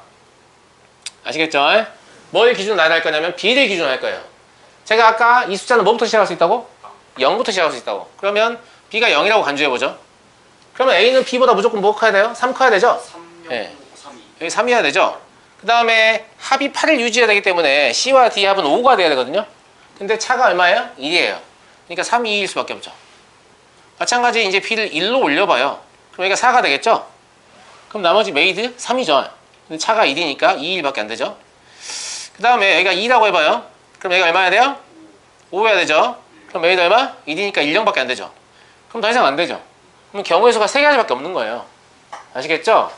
아시겠죠? 뭘 기준으로 나에라 할 거냐면 b를 기준으로 할 거예요. 제가 아까 이 숫자는 뭐부터 시작할 수 있다고? 0부터 시작할 수 있다고. 그러면 b가 0이라고 간주해보죠. 그러면 a는 b보다 무조건 뭐 커야 돼요? 3 커야 되죠? 3, 0, 네. 3, 2. 여기 3이어야 되죠? 그 다음에 합이 8을 유지해야 되기 때문에 c와 d 합은 5가 돼야 되거든요. 근데 차가 얼마예요? 1이에요. 그러니까 3, 2일 수밖에 없죠. 마찬가지 이제 b를 1로 올려봐요. 그럼 여기가 4가 되겠죠? 그럼 나머지 메이드 3이죠. 근데 차가 1이니까 2일밖에 안 되죠. 그 다음에 여기가 2라고 해봐요. 그럼 여기가 얼마야 돼요? 5여야 되죠. 그럼 메이드 얼마? 1이니까 1령밖에 안 되죠. 그럼 더 이상 안 되죠. 그럼 경우의 수가 3가지밖에 없는 거예요. 아시겠죠?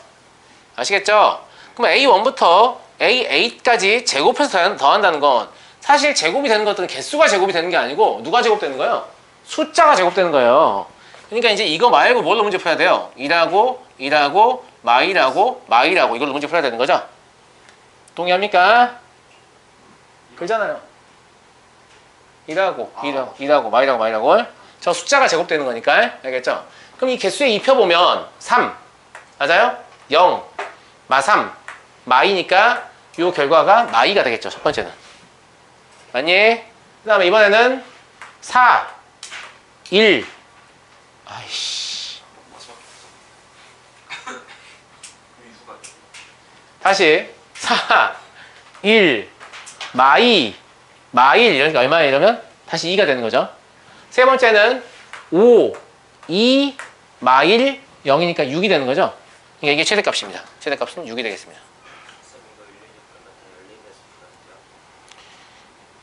아시겠죠? 그럼 A1부터 A8까지 제곱해서 더한다는 건 사실 제곱이 되는 것들은 개수가 제곱이 되는 게 아니고 누가 제곱되는 거예요? 숫자가 제곱되는 거예요. 그러니까 이제 이거 말고 뭘로 문제 풀어야 돼요? 1하고 1하고 마이라고 마이라고 이걸로 문제 풀어야 되는 거죠? 동의합니까? 그러잖아요. 1하고 마이라고 저 숫자가 제곱되는 거니까 알겠죠? 그럼 이 개수에 입혀보면 3 맞아요? 0 마3 마이니까 요 결과가 마이가 되겠죠. 첫 번째는 맞니? 그 다음에 이번에는 4 1 아이씨 다시 4 1 마일 이러니까 얼마예요? 이러면 다시 2가 되는 거죠. 세 번째는 5 2 마일 0이니까 6이 되는 거죠. 그러니까 이게 최대값입니다. 최대값은 6이 되겠습니다.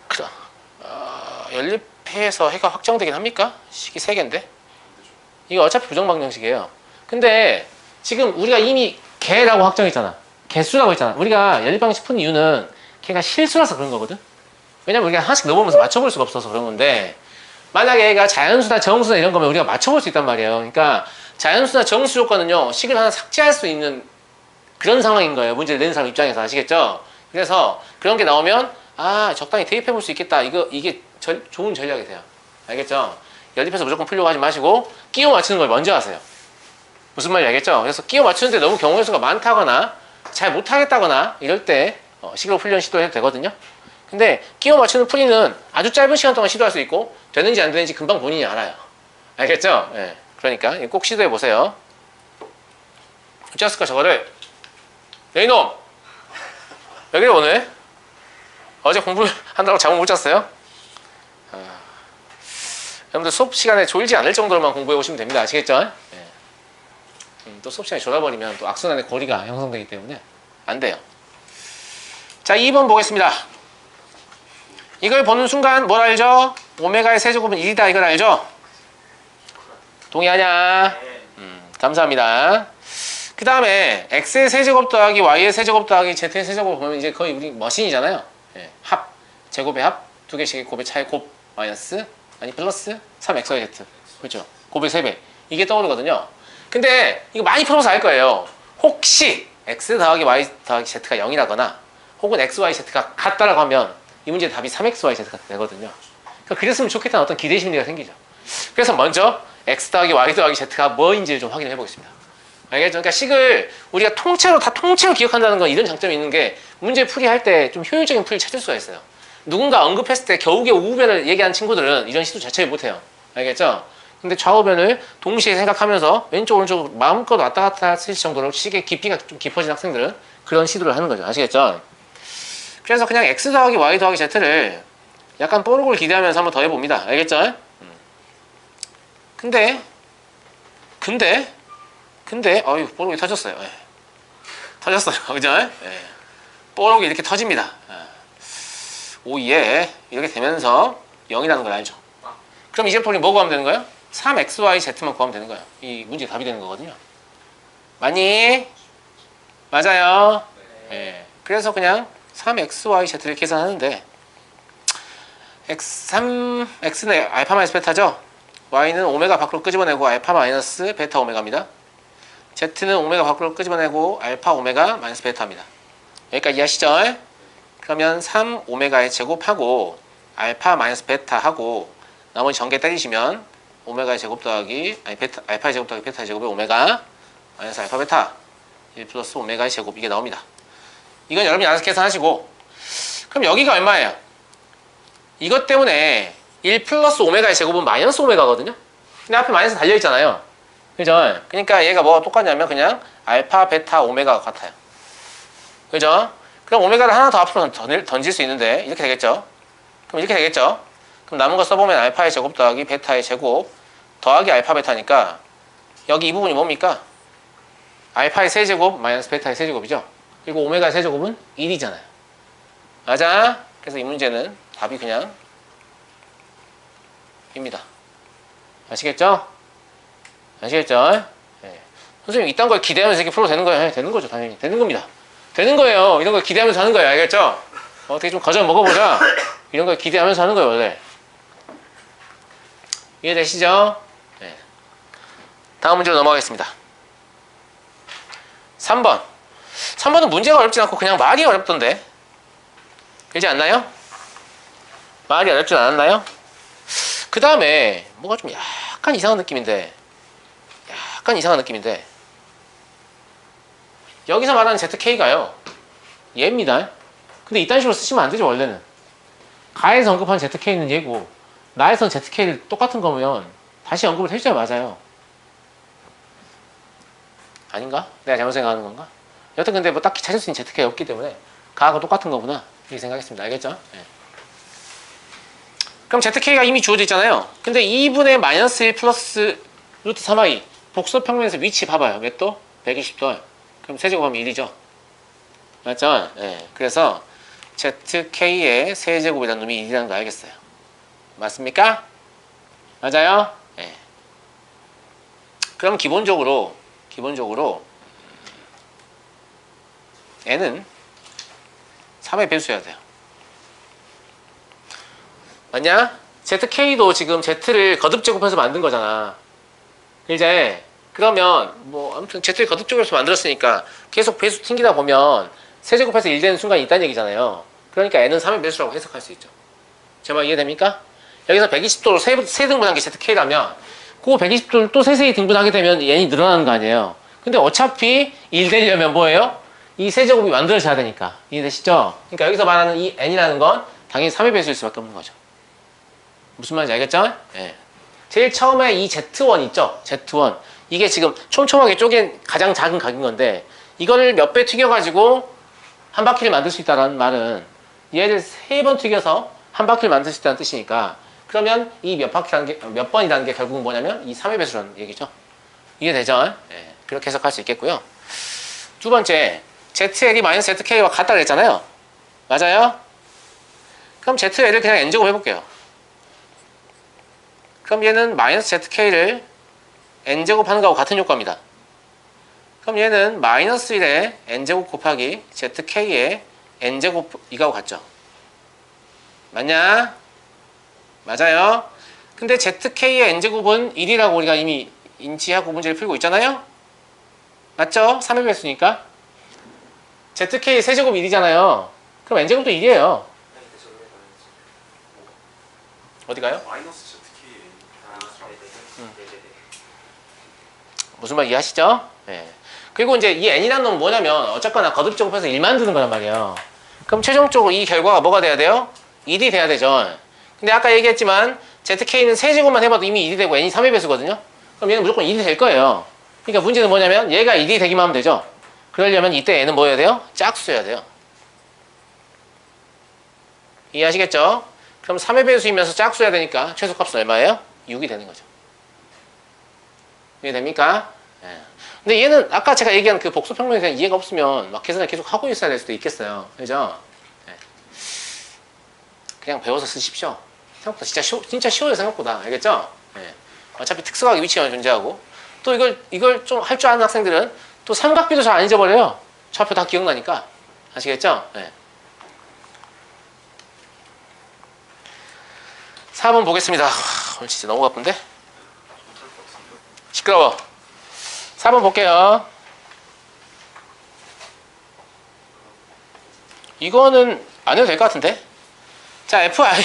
그럼 연립해서 해가 확정되긴 합니까? 식이 3개인데 이거 어차피 부정방정식이에요. 근데 지금 우리가 이미 개라고 확정했잖아. 개수라고 했잖아. 우리가 연립방식 푼 이유는 걔가 실수라서 그런 거거든. 왜냐면 우리가 하나씩 넣어보면서 맞춰볼 수가 없어서 그런 건데 만약에 얘가 자연수나 정수나 이런 거면 우리가 맞춰볼 수 있단 말이에요. 그러니까 자연수나 정수 조건은요 식을 하나 삭제할 수 있는 그런 상황인 거예요. 문제를 내는 사람 입장에서. 아시겠죠? 그래서 그런 게 나오면 적당히 대입해 볼 수 있겠다. 이게 좋은 전략이 돼요. 알겠죠? 연립해서 무조건 풀려고 하지 마시고 끼워 맞추는 걸 먼저 하세요. 무슨 말인지 알겠죠? 그래서 끼워 맞추는데 너무 경우의 수가 많다거나 잘 못하겠다거나 이럴 때 식으로 풀려는 시도해도 되거든요. 근데 끼워 맞추는 풀이는 아주 짧은 시간 동안 시도할 수 있고 되는지 안 되는지 금방 본인이 알아요. 알겠죠? 네. 그러니까 꼭 시도해 보세요. 어찌했을까 저거를 야 이놈 왜 그래 오늘? 어제 공부한다고 잠을 못 잤어요? 여러분들 수업 시간에 졸지 않을 정도로만 공부해 오시면 됩니다. 아시겠죠? 네. 또 수업 시간에 졸아버리면 또 악순환의 고리가 형성되기 때문에 안 돼요. 자 2번 보겠습니다. 이걸 보는 순간 뭘 알죠? 오메가의 세제곱은 1이다 이걸 알죠? 동의하냐? 감사합니다. 그 다음에 x의 세제곱 더하기 y의 세제곱 더하기 z의 세제곱 보면 이제 거의 우리 머신이잖아요. 예, 합, 제곱의 합, 두 개씩의 곱의 차이 곱 마이너스 아니 플러스 3xyz 그렇죠? 곱의 3배 이게 떠오르거든요. 근데 이거 많이 풀어서 알 거예요. 혹시 x 더하기 y 더하기 z가 0이라거나 혹은 x, y, z가 같다라고 하면 이 문제 답이 3xyz가 되거든요. 그러니까 그랬으면 좋겠다는 어떤 기대 심리가 생기죠. 그래서 먼저 x 더하기 y 더하기 z가 뭐인지를 좀 확인해 보겠습니다. 알겠죠? 그러니까 식을 우리가 통째로 기억한다는 건 이런 장점이 있는 게 문제 풀이할 때 좀 효율적인 풀이 찾을 수가 있어요. 누군가 언급했을 때 겨우겨우 우변을 얘기한 친구들은 이런 시도 자체를 못해요. 알겠죠? 근데 좌우변을 동시에 생각하면서 왼쪽 오른쪽 마음껏 왔다 갔다 쓸 정도로 식의 깊이가 좀 깊어진 학생들은 그런 시도를 하는 거죠. 아시겠죠? 그래서 그냥 x 더하기 y 더하기 z를 약간 뽀록을 기대하면서 한번 더 해봅니다. 알겠죠? 근데 어휴 뽀록이 터졌어요. 예. 터졌어요. 그죠? 예. 뽀록이 이렇게 터집니다. 오예 이렇게 되면서 0이라는 걸 알죠. 그럼 이제 우리 뭐 구하면 되는 거예요? 3xyz만 구하면 되는 거예요. 이 문제 답이 되는 거거든요. 맞니? 맞아요. 예. 그래서 그냥 3xyz를 계산하는데 x는 알파 마이너스 베타죠. y는 오메가 밖으로 끄집어내고 알파 마이너스 베타 오메가입니다. z는 오메가 밖으로 끄집어내고 알파 오메가 마이너스 베타입니다. 여기까지 이해하시죠? 그러면 3 오메가의 제곱하고 알파 마이너스 베타하고 나머지 전개 때리시면 오메가의 제곱 더하기 알파의 제곱 더하기 베타의 제곱의 오메가 마이너스 알파 베타 1 플러스 오메가의 제곱 이게 나옵니다. 이건 여러분이 알아서 계산하시고 그럼 여기가 얼마예요? 이것 때문에 1 플러스 오메가의 제곱은 마이너스 오메가거든요. 근데 앞에 마이너스 달려있잖아요. 그죠? 그러니까 얘가 뭐가 똑같냐면 그냥 알파, 베타, 오메가가 같아요. 그죠? 그럼 오메가를 하나 더 앞으로 던질 수 있는데 이렇게 되겠죠? 그럼 이렇게 되겠죠? 그럼 남은 거 써보면 알파의 제곱 더하기 베타의 제곱 더하기 알파, 베타니까 여기 이 부분이 뭡니까? 알파의 세제곱 마이너스 베타의 세제곱이죠? 그리고 오메가의 세제곱은 1이잖아요. 맞아? 그래서 이 문제는 답이 그냥 입니다. 아시겠죠? 아시겠죠? 네. 선생님 이딴 걸 기대하면서 이렇게 풀어도 되는 거예요? 네, 되는 거죠 당연히. 되는 겁니다. 되는 거예요. 이런 걸 기대하면서 하는 거예요. 알겠죠? 어떻게 좀 거저 먹어보자. 이런 걸 기대하면서 하는 거예요 원래. 이해되시죠? 네. 다음 문제로 넘어가겠습니다. 3번 3번은 문제가 어렵진 않고 그냥 말이 어렵던데 그렇지 않나요? 말이 어렵진 않았나요? 그 다음에 뭐가 좀 약간 이상한 느낌인데 여기서 말하는 ZK가요 얘입니다. 근데 이딴 식으로 쓰시면 안 되죠 원래는. 가에서 언급한 ZK는 얘고 나에선 ZK를 똑같은 거면 다시 언급을 해줘야 맞아요. 아닌가? 내가 잘못 생각하는 건가? 여튼 근데 뭐 딱히 찾을 수 있는 ZK가 없기 때문에 가하고 똑같은 거구나 이렇게 생각했습니다. 알겠죠? 네. 그럼 ZK가 이미 주어져 있잖아요. 근데 2분의 마이너스 1 플러스 루트 3i 복소평면에서 위치 봐봐요. 몇 도? 120도. 그럼 세제곱하면 1이죠. 맞죠? 네. 그래서 ZK의 세제곱이라는 놈이 1이라는 거 알겠어요. 맞습니까? 맞아요? 네. 그럼 기본적으로 n은 3의 배수여야 돼요. 맞냐? ZK도 지금 Z를 거듭제곱해서 만든 거잖아. 이제 그러면 뭐 아무튼 Z를 거듭제곱해서 만들었으니까 계속 배수 튕기다 보면 세제곱해서 1 되는 순간이 있다는 얘기잖아요. 그러니까 n은 3의 배수라고 해석할 수 있죠. 제 말 이해됩니까? 여기서 120도로 세 등분한 게 ZK라면 그 120도를 또 세세히 등분하게 되면 n이 늘어나는 거 아니에요. 근데 어차피 1 되려면 뭐예요? 이 세제곱이 만들어져야 되니까. 이해되시죠? 그러니까 여기서 말하는 이 n이라는 건 당연히 3의 배수일 수밖에 없는 거죠. 무슨 말인지 알겠죠? 예. 제일 처음에 이 Z1 있죠? Z1. 이게 지금 촘촘하게 쪼갠 가장 작은 각인 건데 이거를 몇 배 튀겨가지고 한 바퀴를 만들 수 있다는 말은 얘를 3번 튀겨서 한 바퀴를 만들 수 있다는 뜻이니까 그러면 이 몇 번이라는 게 결국은 뭐냐면 이 3의 배수라는 얘기죠. 이해되죠? 예. 그렇게 해석할 수 있겠고요. 두 번째, ZL이 마이너스 ZK와 같다 그랬잖아요. 맞아요? 그럼 ZL을 그냥 n제곱 해볼게요. 그럼 얘는 마이너스 ZK를 n제곱 하는 거하고 같은 효과입니다. 그럼 얘는 마이너스 1에 n제곱 곱하기 ZK의 n제곱 이거하고 같죠. 맞냐? 맞아요. 근데 ZK의 n제곱은 1이라고 우리가 이미 인지하고 문제를 풀고 있잖아요? 맞죠? 3의 배수니까. ZK 세제곱 1이잖아요. 그럼 n제곱도 1이에요. 어디 가요? 마이너스 ZK 무슨 말 이해하시죠? 네. 그리고 이제 이 n이라는 놈은 뭐냐면 어쨌거나 거듭 제곱해서 1만 드는 거란 말이에요. 그럼 최종적으로 이 결과가 뭐가 돼야 돼요? 1이 돼야 되죠. 근데 아까 얘기했지만 ZK는 세제곱만 해봐도 이미 1이 되고 n이 3의 배수거든요. 그럼 얘는 무조건 1이 될 거예요. 그러니까 문제는 뭐냐면 얘가 1이 되기만 하면 되죠. 그러려면 이때 n은 뭐 해야 돼요? 짝수여야 돼요. 이해하시겠죠? 그럼 3의 배수이면서 짝수여야 되니까 최소값은 얼마예요? 6이 되는 거죠. 이해됩니까? 예. 근데 얘는 아까 제가 얘기한 그 복수평면에 대한 이해가 없으면 막 계산을 계속 하고 있어야 될 수도 있겠어요. 그죠? 예. 그냥 배워서 쓰십시오. 생각보다 진짜 쉬워요, 생각보다. 알겠죠? 예. 어차피 특수하게 위치가 존재하고 또 이걸 좀 할 줄 아는 학생들은 또 삼각비도 잘 안 잊어버려요. 좌표 다 기억나니까. 아시겠죠? 예. 4번 보겠습니다. 오늘 진짜 너무 바쁜데? 시끄러워. 4번 볼게요. 이거는 안 해도 될 것 같은데? 자, FI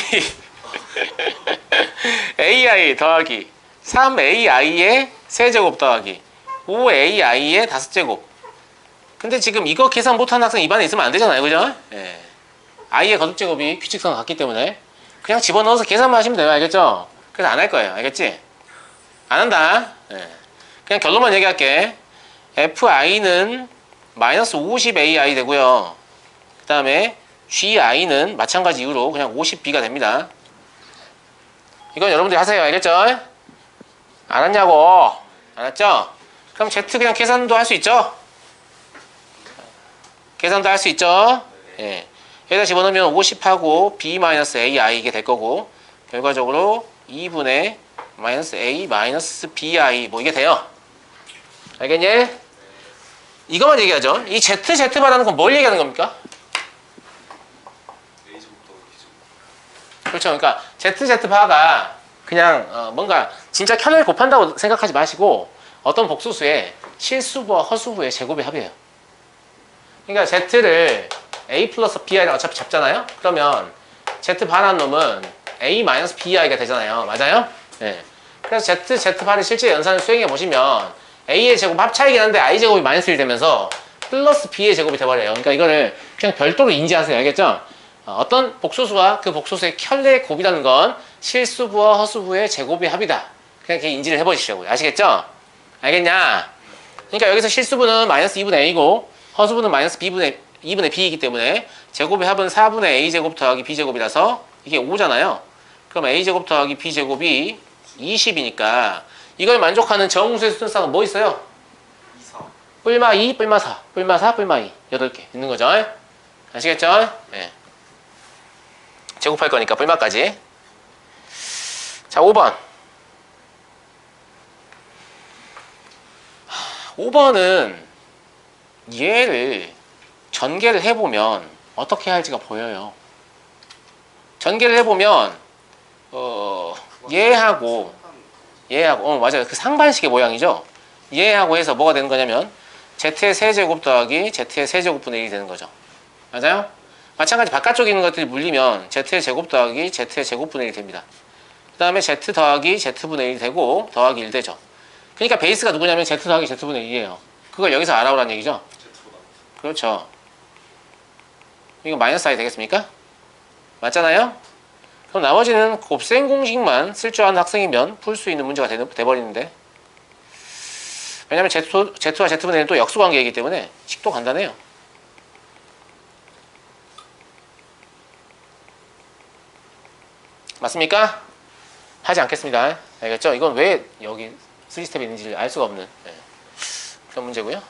AI 더하기 3AI의 세제곱 더하기 5AI의 5제곱. 근데 지금 이거 계산 못하는 학생 입안에 있으면 안 되잖아요. 그죠? 예. I의 거듭제곱이 규칙성과 같기 때문에 그냥 집어넣어서 계산만 하시면 돼요. 알겠죠? 그래서 안 할 거예요. 알겠지? 안 한다. 예. 그냥 결론만 얘기할게. FI는 마이너스 50AI 되고요. 그 다음에 GI는 마찬가지 이유로 그냥 50B가 됩니다. 이건 여러분들이 하세요. 알겠죠? 알았냐고. 알았죠? 그럼 Z 그냥 계산도 할 수 있죠? 계산도 할 수 있죠? 예. 여기다 집어넣으면 50하고 B-AI 이게 될 거고 결과적으로 2분의 마이너스 A 마이너스 BI 뭐 이게 돼요. 알겠니? 이것만 얘기하죠. 이 Z 바라는 건 뭘 얘기하는 겁니까? 그렇죠. 그러니까 Z 바가 그냥 뭔가 진짜 켜를 곱한다고 생각하지 마시고 어떤 복수수의 실수부와 허수부의 제곱의 합이에요. 그러니까 Z를 A 플러스 BI를 어차피 잡잖아요. 그러면 Z 반한 놈은 A 마이너스 BI가 되잖아요. 맞아요? 네. 그래서 Z 반의 실제 연산을 수행해 보시면 A의 제곱 합 차이긴 한데 I 제곱이 마이너스 1 되면서 플러스 B의 제곱이 돼버려요. 그러니까 이거를 그냥 별도로 인지하세요. 알겠죠? 어떤 복소수와 그 복소수의 켤레의 곱이라는 건 실수부와 허수부의 제곱의 합이다. 그냥 이렇게 인지를 해보시려고요. 아시겠죠? 알겠냐? 그러니까 여기서 실수부는 마이너스 2분의 A고 허수부는 마이너스 2분의 B이기 때문에 제곱의 합은 4분의 A제곱 더하기 B제곱이라서 이게 5잖아요. 그럼 A제곱 더하기 B제곱이 20이니까 이걸 만족하는 정수의 수tun상은 뭐 있어요? 2사 뿔마 2, 뿔마 4, 뿔마 4, 뿔마 2 8개 있는 거죠. 아시겠죠? 네. 제곱할 거니까 뿔마까지. 자, 5번 5번은 얘를 전개를 해보면 어떻게 할지가 보여요. 전개를 해보면 얘하고 맞아요. 그 상반식의 모양이죠. 얘하고 해서 뭐가 되는 거냐면 Z의 세제곱 더하기 Z의 세제곱분의 1이 되는 거죠. 맞아요? 마찬가지 바깥쪽에 있는 것들이 물리면 Z의 제곱 더하기 Z의 제곱분의 1이 됩니다. 그 다음에 Z 더하기 Z분의 1이 되고 더하기 1 되죠. 그러니까 베이스가 누구냐면 Z 더하기 Z분의 1이에요. 그걸 여기서 알아오라는 얘기죠. 그렇죠. 이거 마이너스 I 되겠습니까? 맞잖아요? 그럼 나머지는 곱셈 공식만 쓸 줄 아는 학생이면 풀 수 있는 문제가 돼버리는데 왜냐면 Z와 Z분의 1은 또 역수관계이기 때문에 식도 간단해요. 맞습니까? 하지 않겠습니다. 알겠죠? 이건 왜 여기 3스텝이 있는지를 알 수가 없는 그런 문제고요.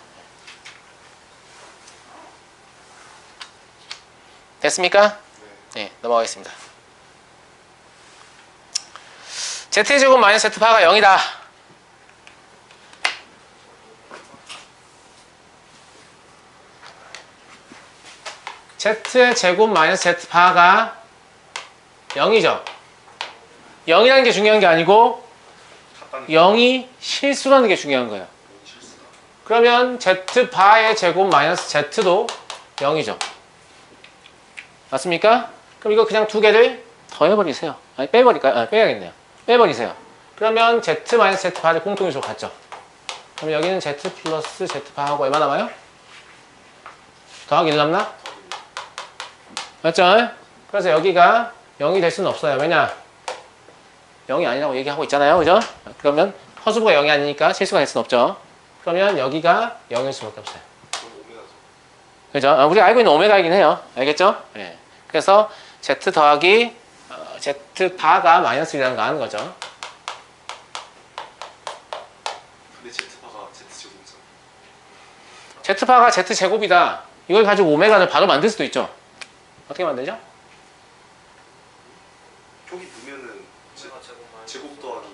됐습니까? 네, 넘어가겠습니다. Z제곱 마이너스 Z파가 0이다. Z제곱 마이너스 Z파가 0이죠. 0이라는 게 중요한 게 아니고 같다는 0이 실수라는 게 중요한 거예요. 실수다. 그러면 z바의 제곱 마이너스 z도 0이죠. 맞습니까? 그럼 이거 그냥 두 개를 더해버리세요. 아니 빼버릴까요? 아, 빼야겠네요. 빼버리세요. 그러면 z 마이너스 z바를 공통요소 같죠? 그럼 여기는 z 플러스 z바하고 얼마 남아요? 더하기 1 남나? 맞죠? 그래서 여기가 0이 될 수는 없어요. 왜냐? 0이 아니라고 얘기하고 있잖아요. 그죠? 그러면 허수부가 0이 아니니까 실수가 될 수는 없죠. 그러면 여기가 0일 수밖에 없어요. 그럼 오메가죠. 그죠? 우리가 알고 있는 오메가이긴 해요. 알겠죠? 예. 그래서 z 더하기 z바가 마이너스 1이라는 거 아는 거죠. 근데 Z파가 Z제곱이죠. z바가 z제곱이다. 이걸 가지고 오메가를 바로 만들 수도 있죠. 어떻게 만들죠? 여기 보면은 제곱 더하기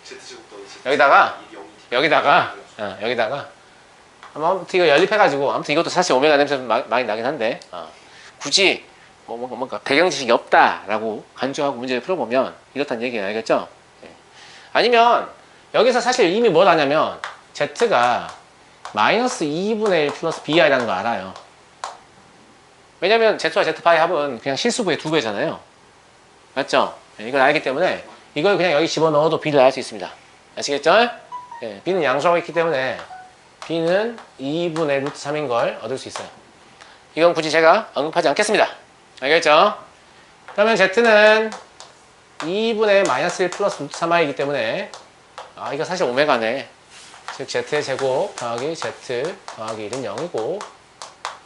Z제곱 더하기 Z 여기다가 이게 0이 여기다가 아무튼 이거 연립해가지고 아무튼 이것도 사실 오메가 냄새 많이 나긴 한데 굳이 뭔가 배경 지식이 없다라고 간주하고 문제를 풀어보면 이렇다는 얘기예요. 알겠죠? 예. 아니면 여기서 사실 이미 뭘 아냐면 z가 마이너스 2분의 1 플러스 bi라는 거 알아요. 왜냐면 z와 z파의 합은 그냥 실수부의 두 배잖아요. 맞죠? 예, 이걸 알기 때문에 이걸 그냥 여기 집어넣어도 b를 알 수 있습니다. 아시겠죠? 예, b는 양수하고 있기 때문에 b는 2분의 루트 3인 걸 얻을 수 있어요. 이건 굳이 제가 언급하지 않겠습니다. 알겠죠? 그러면 z는 2분의 마이너스 1 플러스 루트 3i이기 때문에 이거 사실 오메가네. 즉 z의 제곱 더하기 z 더하기 1은 0이고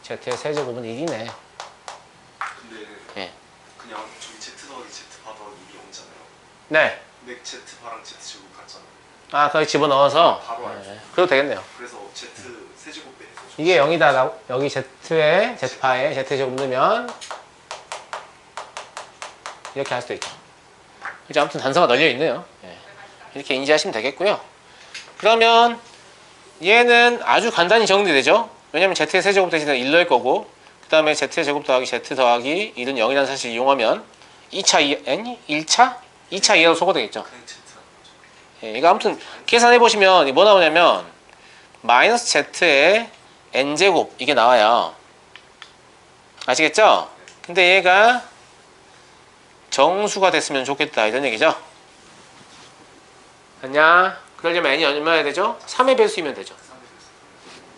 z의 세제곱은 1이네. 근데 예. 그냥 저기 Z 더하기 Z파 더하기 1이 0이잖아요. 네. 근데 Z파랑 Z제곱 같잖아요. 거기 집어넣어서 바로 알죠. 그래도 되겠네요. 그래서 Z 세제곱 빼서 이게 0이다. 여기 z의 z파에 z제곱 넣으면 이렇게 할 수도 있죠. 이제 아무튼 단서가 널려 있네요. 예. 이렇게 인지하시면 되겠고요. 그러면 얘는 아주 간단히 정리되죠. 왜냐면 z의 세제곱 대신에 1 넣을 거고 그 다음에 z의 제곱 더하기 z 더하기 1은 0이라는 사실을 이용하면 2차 이하로 2차 소거 되겠죠. 그냥 Z라는 거죠. 예, 이거 아무튼 계산해 보시면 뭐 나오냐면 마이너스 z의 n제곱 이게 나와요. 아시겠죠? 근데 얘가 정수가 됐으면 좋겠다 이런 얘기죠. 됐냐? 그러려면 n이 얼마야 되죠? 3의 배수이면 되죠.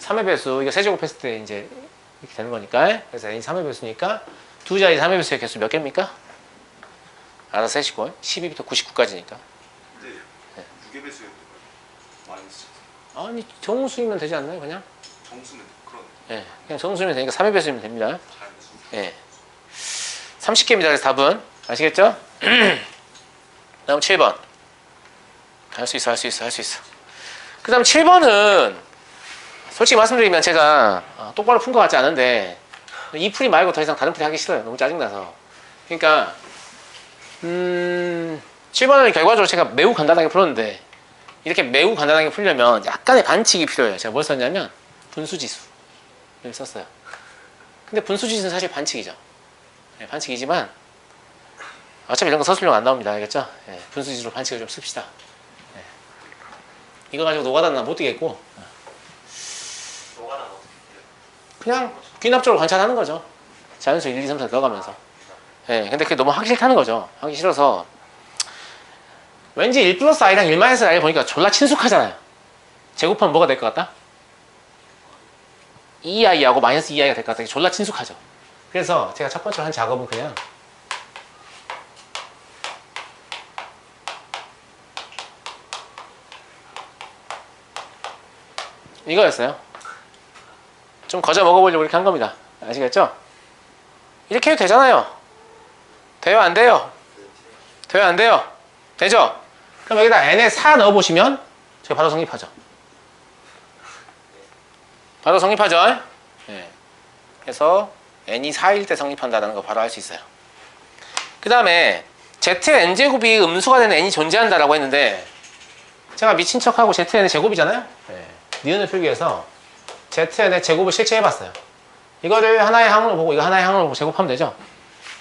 3의 배수 이거 세제곱 했을 때 이제 이렇게 되는 거니까 그래서 n이 3의 배수니까 두 자리 3의 배수의 개수 몇 개입니까? 알아서 해시고 12부터 99까지니까 근데 네. 6의 배수에 마이너스 Z. 아니 정수이면 되지 않나요 그냥? 정수는 그런 예, 그냥 정수면 되니까 3의 배수이면 됩니다. 자연수. 예. 30개입니다. 그래서 답은 아시겠죠? 다음 7번 할 수 있어. 그 다음 7번은 솔직히 말씀드리면 제가 똑바로 푼 것 같지 않은데 이 풀이 말고 더 이상 다른 풀이 하기 싫어요. 너무 짜증나서. 그러니까 7번은 결과적으로 제가 매우 간단하게 풀었는데 이렇게 매우 간단하게 풀려면 약간의 반칙이 필요해요. 제가 뭘 썼냐면 분수지수를 썼어요. 근데 분수지수는 사실 반칙이죠. 네, 반칙이지만 어차피 이런 거 서술형 안 나옵니다. 알겠죠? 네, 분수지수로 반칙을 좀 씁시다. 네. 이거 가지고 노가다는 못 뛰겠고 노가다는 어떻게 돼요? 그냥 귀납적으로 관찰하는 거죠. 자연수 1, 2, 3, 4 넣어가면서. 네, 근데 그게 너무 하기 싫다는 거죠. 하기 싫어서 왠지 1 플러스 i랑 1 마이너스 i를 보니까 졸라 친숙하잖아요. 제곱하면 뭐가 될 것 같다? 2i하고 마이너스 2i가 될 것 같다. 졸라 친숙하죠. 그래서 제가 첫 번째로 한 작업은 그냥 이거였어요. 좀 거저 먹어보려고 이렇게 한 겁니다. 아시겠죠? 이렇게 해도 되잖아요. 돼요? 안 돼요? 돼요? 안 돼요? 되죠? 그럼 여기다 n에 4 넣어보시면 저게 바로 성립하죠. 바로 성립하죠? 네. 그래서 n이 4일 때 성립한다는 거 바로 알 수 있어요. 그 다음에 z의 n제곱이 음수가 되는 n이 존재한다라고 했는데 제가 미친 척하고 zn의 제곱이잖아요? 네. 니은을 풀기 위해서 zn의 제곱을 실제해봤어요. 이거를 하나의 항으로 보고 이거 하나의 항으로 보고 제곱하면 되죠?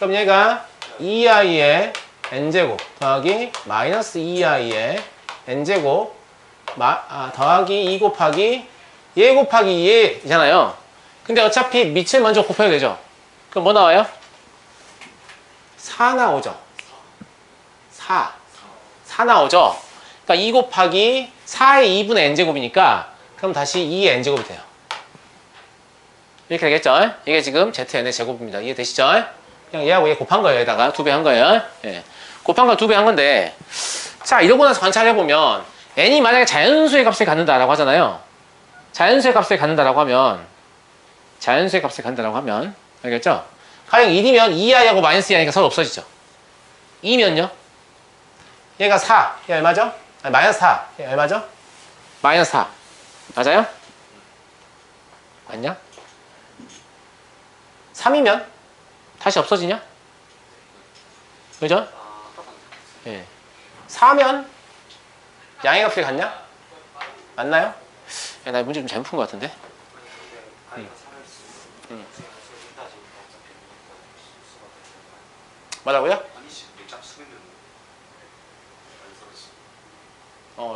그럼 얘가 2i의 n제곱 더하기 마이너스 2i의 n제곱 더하기 2 곱하기 얘 곱하기 얘잖아요. 근데 어차피 밑을 먼저 곱해야 되죠. 그럼 뭐 나와요? 4 나오죠. 4 나오죠. 그러니까 2 곱하기 4의 2분의 n제곱이니까 그럼 다시 2의 n제곱이 돼요. 이렇게 되겠죠? 이게 지금 zn의 제곱입니다. 이해되시죠? 그냥 얘하고 얘 곱한 거예요. 여기다가 2배 한 거예요. 예. 곱한 걸 2배 한 건데, 자, 이러고 나서 관찰해보면 n이 만약에 자연수의 값을 갖는다라고 하잖아요. 자연수의 값을 갖는다라고 하면 알겠죠? 가령 1이면 2i하고 마이너스 2i니까 서로 없어지죠. 2면요? 얘가 4. 얘 얼마죠? 아니, 마이너스 4. 얘 얼마죠? 마이너스 4. 맞아요? 맞냐? 3이면 다시 없어지냐? 그죠? 예. 4면 양의 값이 같냐? 맞나요? 야, 나 문제 좀 잘못 푼 것 같은데? 뭐라고요? 아니지 내 짝수면 안 써지.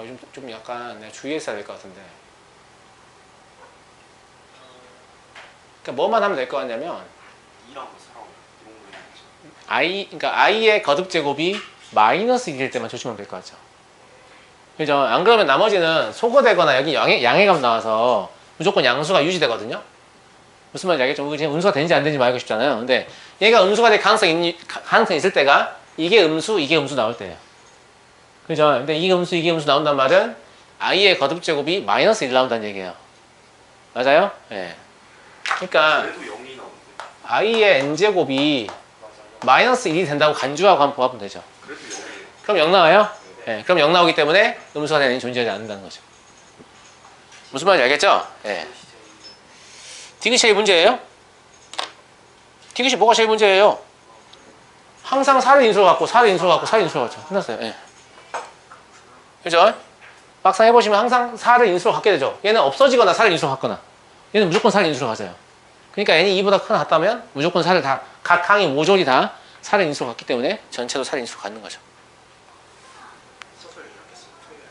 요즘 좀 약간 내가 주의했어야 될 것 같은데. 그러니까 뭐만 하면 될 것 같냐면 2랑 4랑 이런 거 있지. 그러니까 i의 거듭 제곱이 마이너스 1일 때만 조심하면 될 것 같죠. 그죠? 안 그러면 나머지는 소거되거나 여기 양의 값 나와서 무조건 양수가 유지되거든요. 무슨 말인지 알겠죠? 그냥 음수가 되는지 안 되는지 알고 싶잖아요. 근데 얘가 음수가 될 가능성이 있을 때가 이게 음수 나올 때예요. 그죠? 근데 이게 음수 나온단 말은 i의 거듭 제곱이 마이너스 1 나온다는 얘기예요. 맞아요? 예. 네. 그러니까 그래도 0이 나오는데. i의 n제곱이 마이너스 1이 된다고 간주하고 한번 보아보면 되죠. 그래도 0이에요. 그럼 0 나와요? 네. 그럼 0 나오기 때문에 음수가 되는 존재하지 않는다는 거죠. 무슨 말인지 알겠죠? 네. 디귿이 제일 문제예요? 디귿이 뭐가 제일 문제예요? 항상 4를 인수로 갖고 4를 인수로 갖고 4를 인수로 갖죠. 끝났어요. 네. 그죠? 막상 해보시면 항상 4를 인수로 갖게 되죠. 얘는 없어지거나 4를 인수로 갖거나 얘는 무조건 4를 인수로 가져요. 그러니까 n이 2보다 크거나 같다면 무조건 4를 다, 각 항이 모조리 다 4를 인수로 갖기 때문에 전체도 4를 인수로 갖는 거죠. 서술 이렇게 쓰면 틀려요.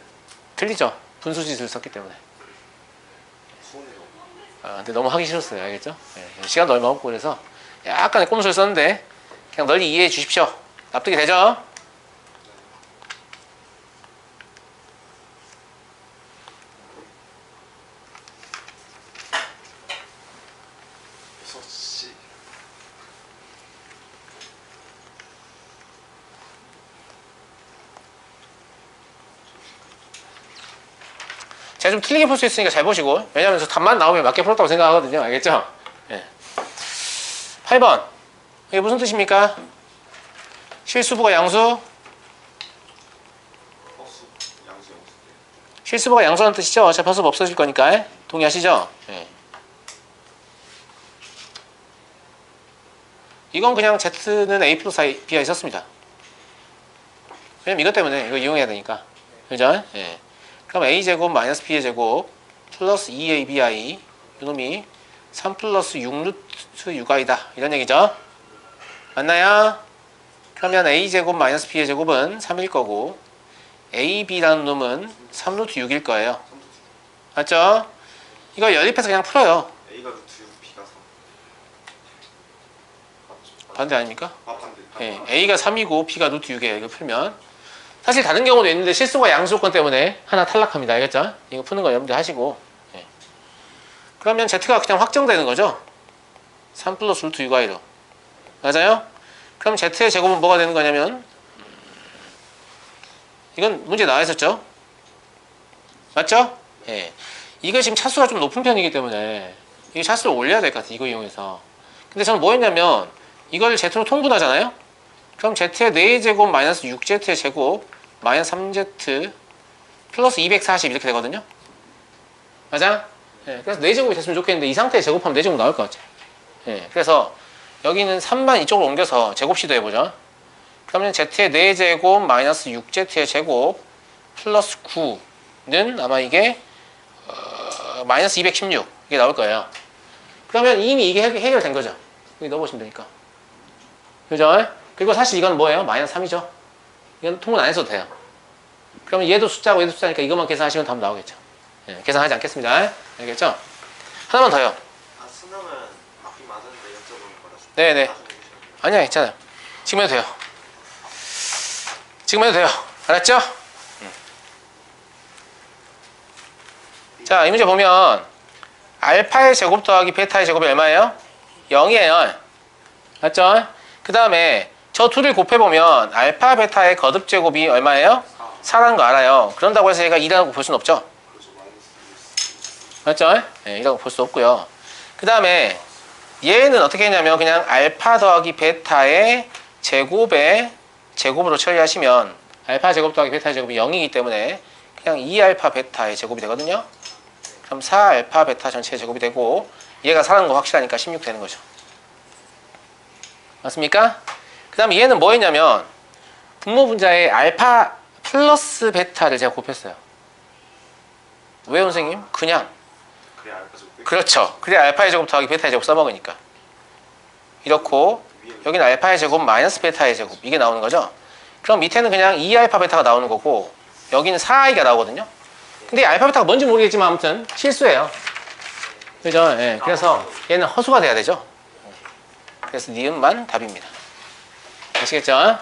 틀리죠? 분수짓을 썼기 때문에. 수원에 근데 너무 하기 싫었어요. 알겠죠? 네, 시간도 얼마 없고 그래서 약간의 꼼수를 썼는데 그냥 널리 이해해 주십시오. 납득이 되죠? 서씨. 제가 좀 틀리게 풀 수 있으니까 잘 보시고, 왜냐면 저 답만 나오면 맞게 풀었다고 생각하거든요. 알겠죠? 네. 8번 이게 무슨 뜻입니까? 실수부가 양수, 허수 양수. 실수부가 양수라는 뜻이죠. 어차피 허수가 없어질 거니까. 동의하시죠? 네. 이건 그냥 Z는 A 플러스 B가 있었습니다. 왜냐면 이것 때문에 이거 이용해야 되니까. 그죠? 예. 그럼 A제곱 마이너스 B의 제곱 플러스 2ABI 이놈이 3 플러스 6루트 6i다. 이런 얘기죠. 맞나요? 그러면 A제곱 마이너스 B의 제곱은 3일 거고 AB라는 놈은 3루트 6일 거예요. 맞죠? 이거 연립해서 그냥 풀어요. A가 루트 6, B가 3. 맞죠? 반대 아닙니까? 반대. 예, A가 3이고 B가 루트 6이에요. 이거 풀면 사실 다른 경우도 있는데 실수가 양수조건 때문에 하나 탈락합니다. 알겠죠? 이거 푸는 거 염두에 하시고. 예. 그러면 Z가 그냥 확정되는 거죠. 3 플러스 루트 6i로. 맞아요? 그럼 Z의 제곱은 뭐가 되는 거냐면 이건 문제 나와 있었죠? 맞죠? 예. 이거 지금 차수가 좀 높은 편이기 때문에 이 차수를 올려야 될 것 같아요. 이거 이용해서. 근데 저는 뭐 했냐면 이걸 Z로 통분하잖아요? 그럼 Z의 4제곱 마이너스 6Z의 제곱 마이너스 3Z 플러스 240 이렇게 되거든요. 맞아? 예, 그래서 4제곱이 됐으면 좋겠는데 이 상태에 제곱하면 4제곱 나올 것 같죠. 예, 그래서 여기는 3만 이쪽으로 옮겨서 제곱 시도해보죠. 그러면 Z의 4제곱 마이너스 6Z의 제곱 플러스 9는 아마 이게 마이너스 216 이게 나올 거예요. 그러면 이미 이게 해결된 거죠. 여기 넣어보시면 되니까. 그죠? 그리고 사실 이건 뭐예요? 마이너스 3이죠. 이건 통분 안 해도 돼요. 그러면 얘도 숫자고 얘도 숫자니까 이것만 계산하시면 답 나오겠죠. 예, 계산하지 않겠습니다. 알겠죠? 하나만 더요. 아, 수능은 앞이 맞았는데 여쭤보는 거라서. 네네. 나중에 해주시면 돼요. 아니야, 괜찮아요. 지금 해도 돼요. 지금 해도 돼요. 알았죠? 자, 이 문제 보면 알파의 제곱 더하기 베타의 제곱이 얼마예요? 0이에요. 맞죠? 그 다음에 저 둘을 곱해보면 알파, 베타의 거듭 제곱이 얼마예요? 4라는 거 알아요. 그런다고 해서 얘가 2라고 볼 수는 없죠? 그래서 마이너스 맞죠? 네, 2라고 볼 수 없고요. 그 다음에 얘는 어떻게 했냐면 그냥 알파 더하기 베타의 제곱으로 처리하시면 알파 제곱 더하기 베타의 제곱이 0이기 때문에 그냥 2알파 베타의 제곱이 되거든요. 그럼 4알파 베타 전체의 제곱이 되고 얘가 4라는 거 확실하니까 16 되는 거죠. 맞습니까? 그 다음에 얘는 뭐 했냐면 분모 분자에 알파 플러스 베타를 제가 곱했어요. 왜요, 선생님? 그냥. 그래 알파 제곱 그렇죠. 그래 알파의 제곱 더하기 베타의 제곱 써먹으니까. 이렇고 여기는 알파의 제곱 마이너스 베타의 제곱 이게 나오는 거죠. 그럼 밑에는 그냥 2알파 베타가 나오는 거고 여기는 4i가 나오거든요. 근데 알파 베타가 뭔지 모르겠지만 아무튼 실수예요. 그죠? 예. 그래서 얘는 허수가 돼야 되죠. 그래서 니은만 답입니다. 아시겠죠?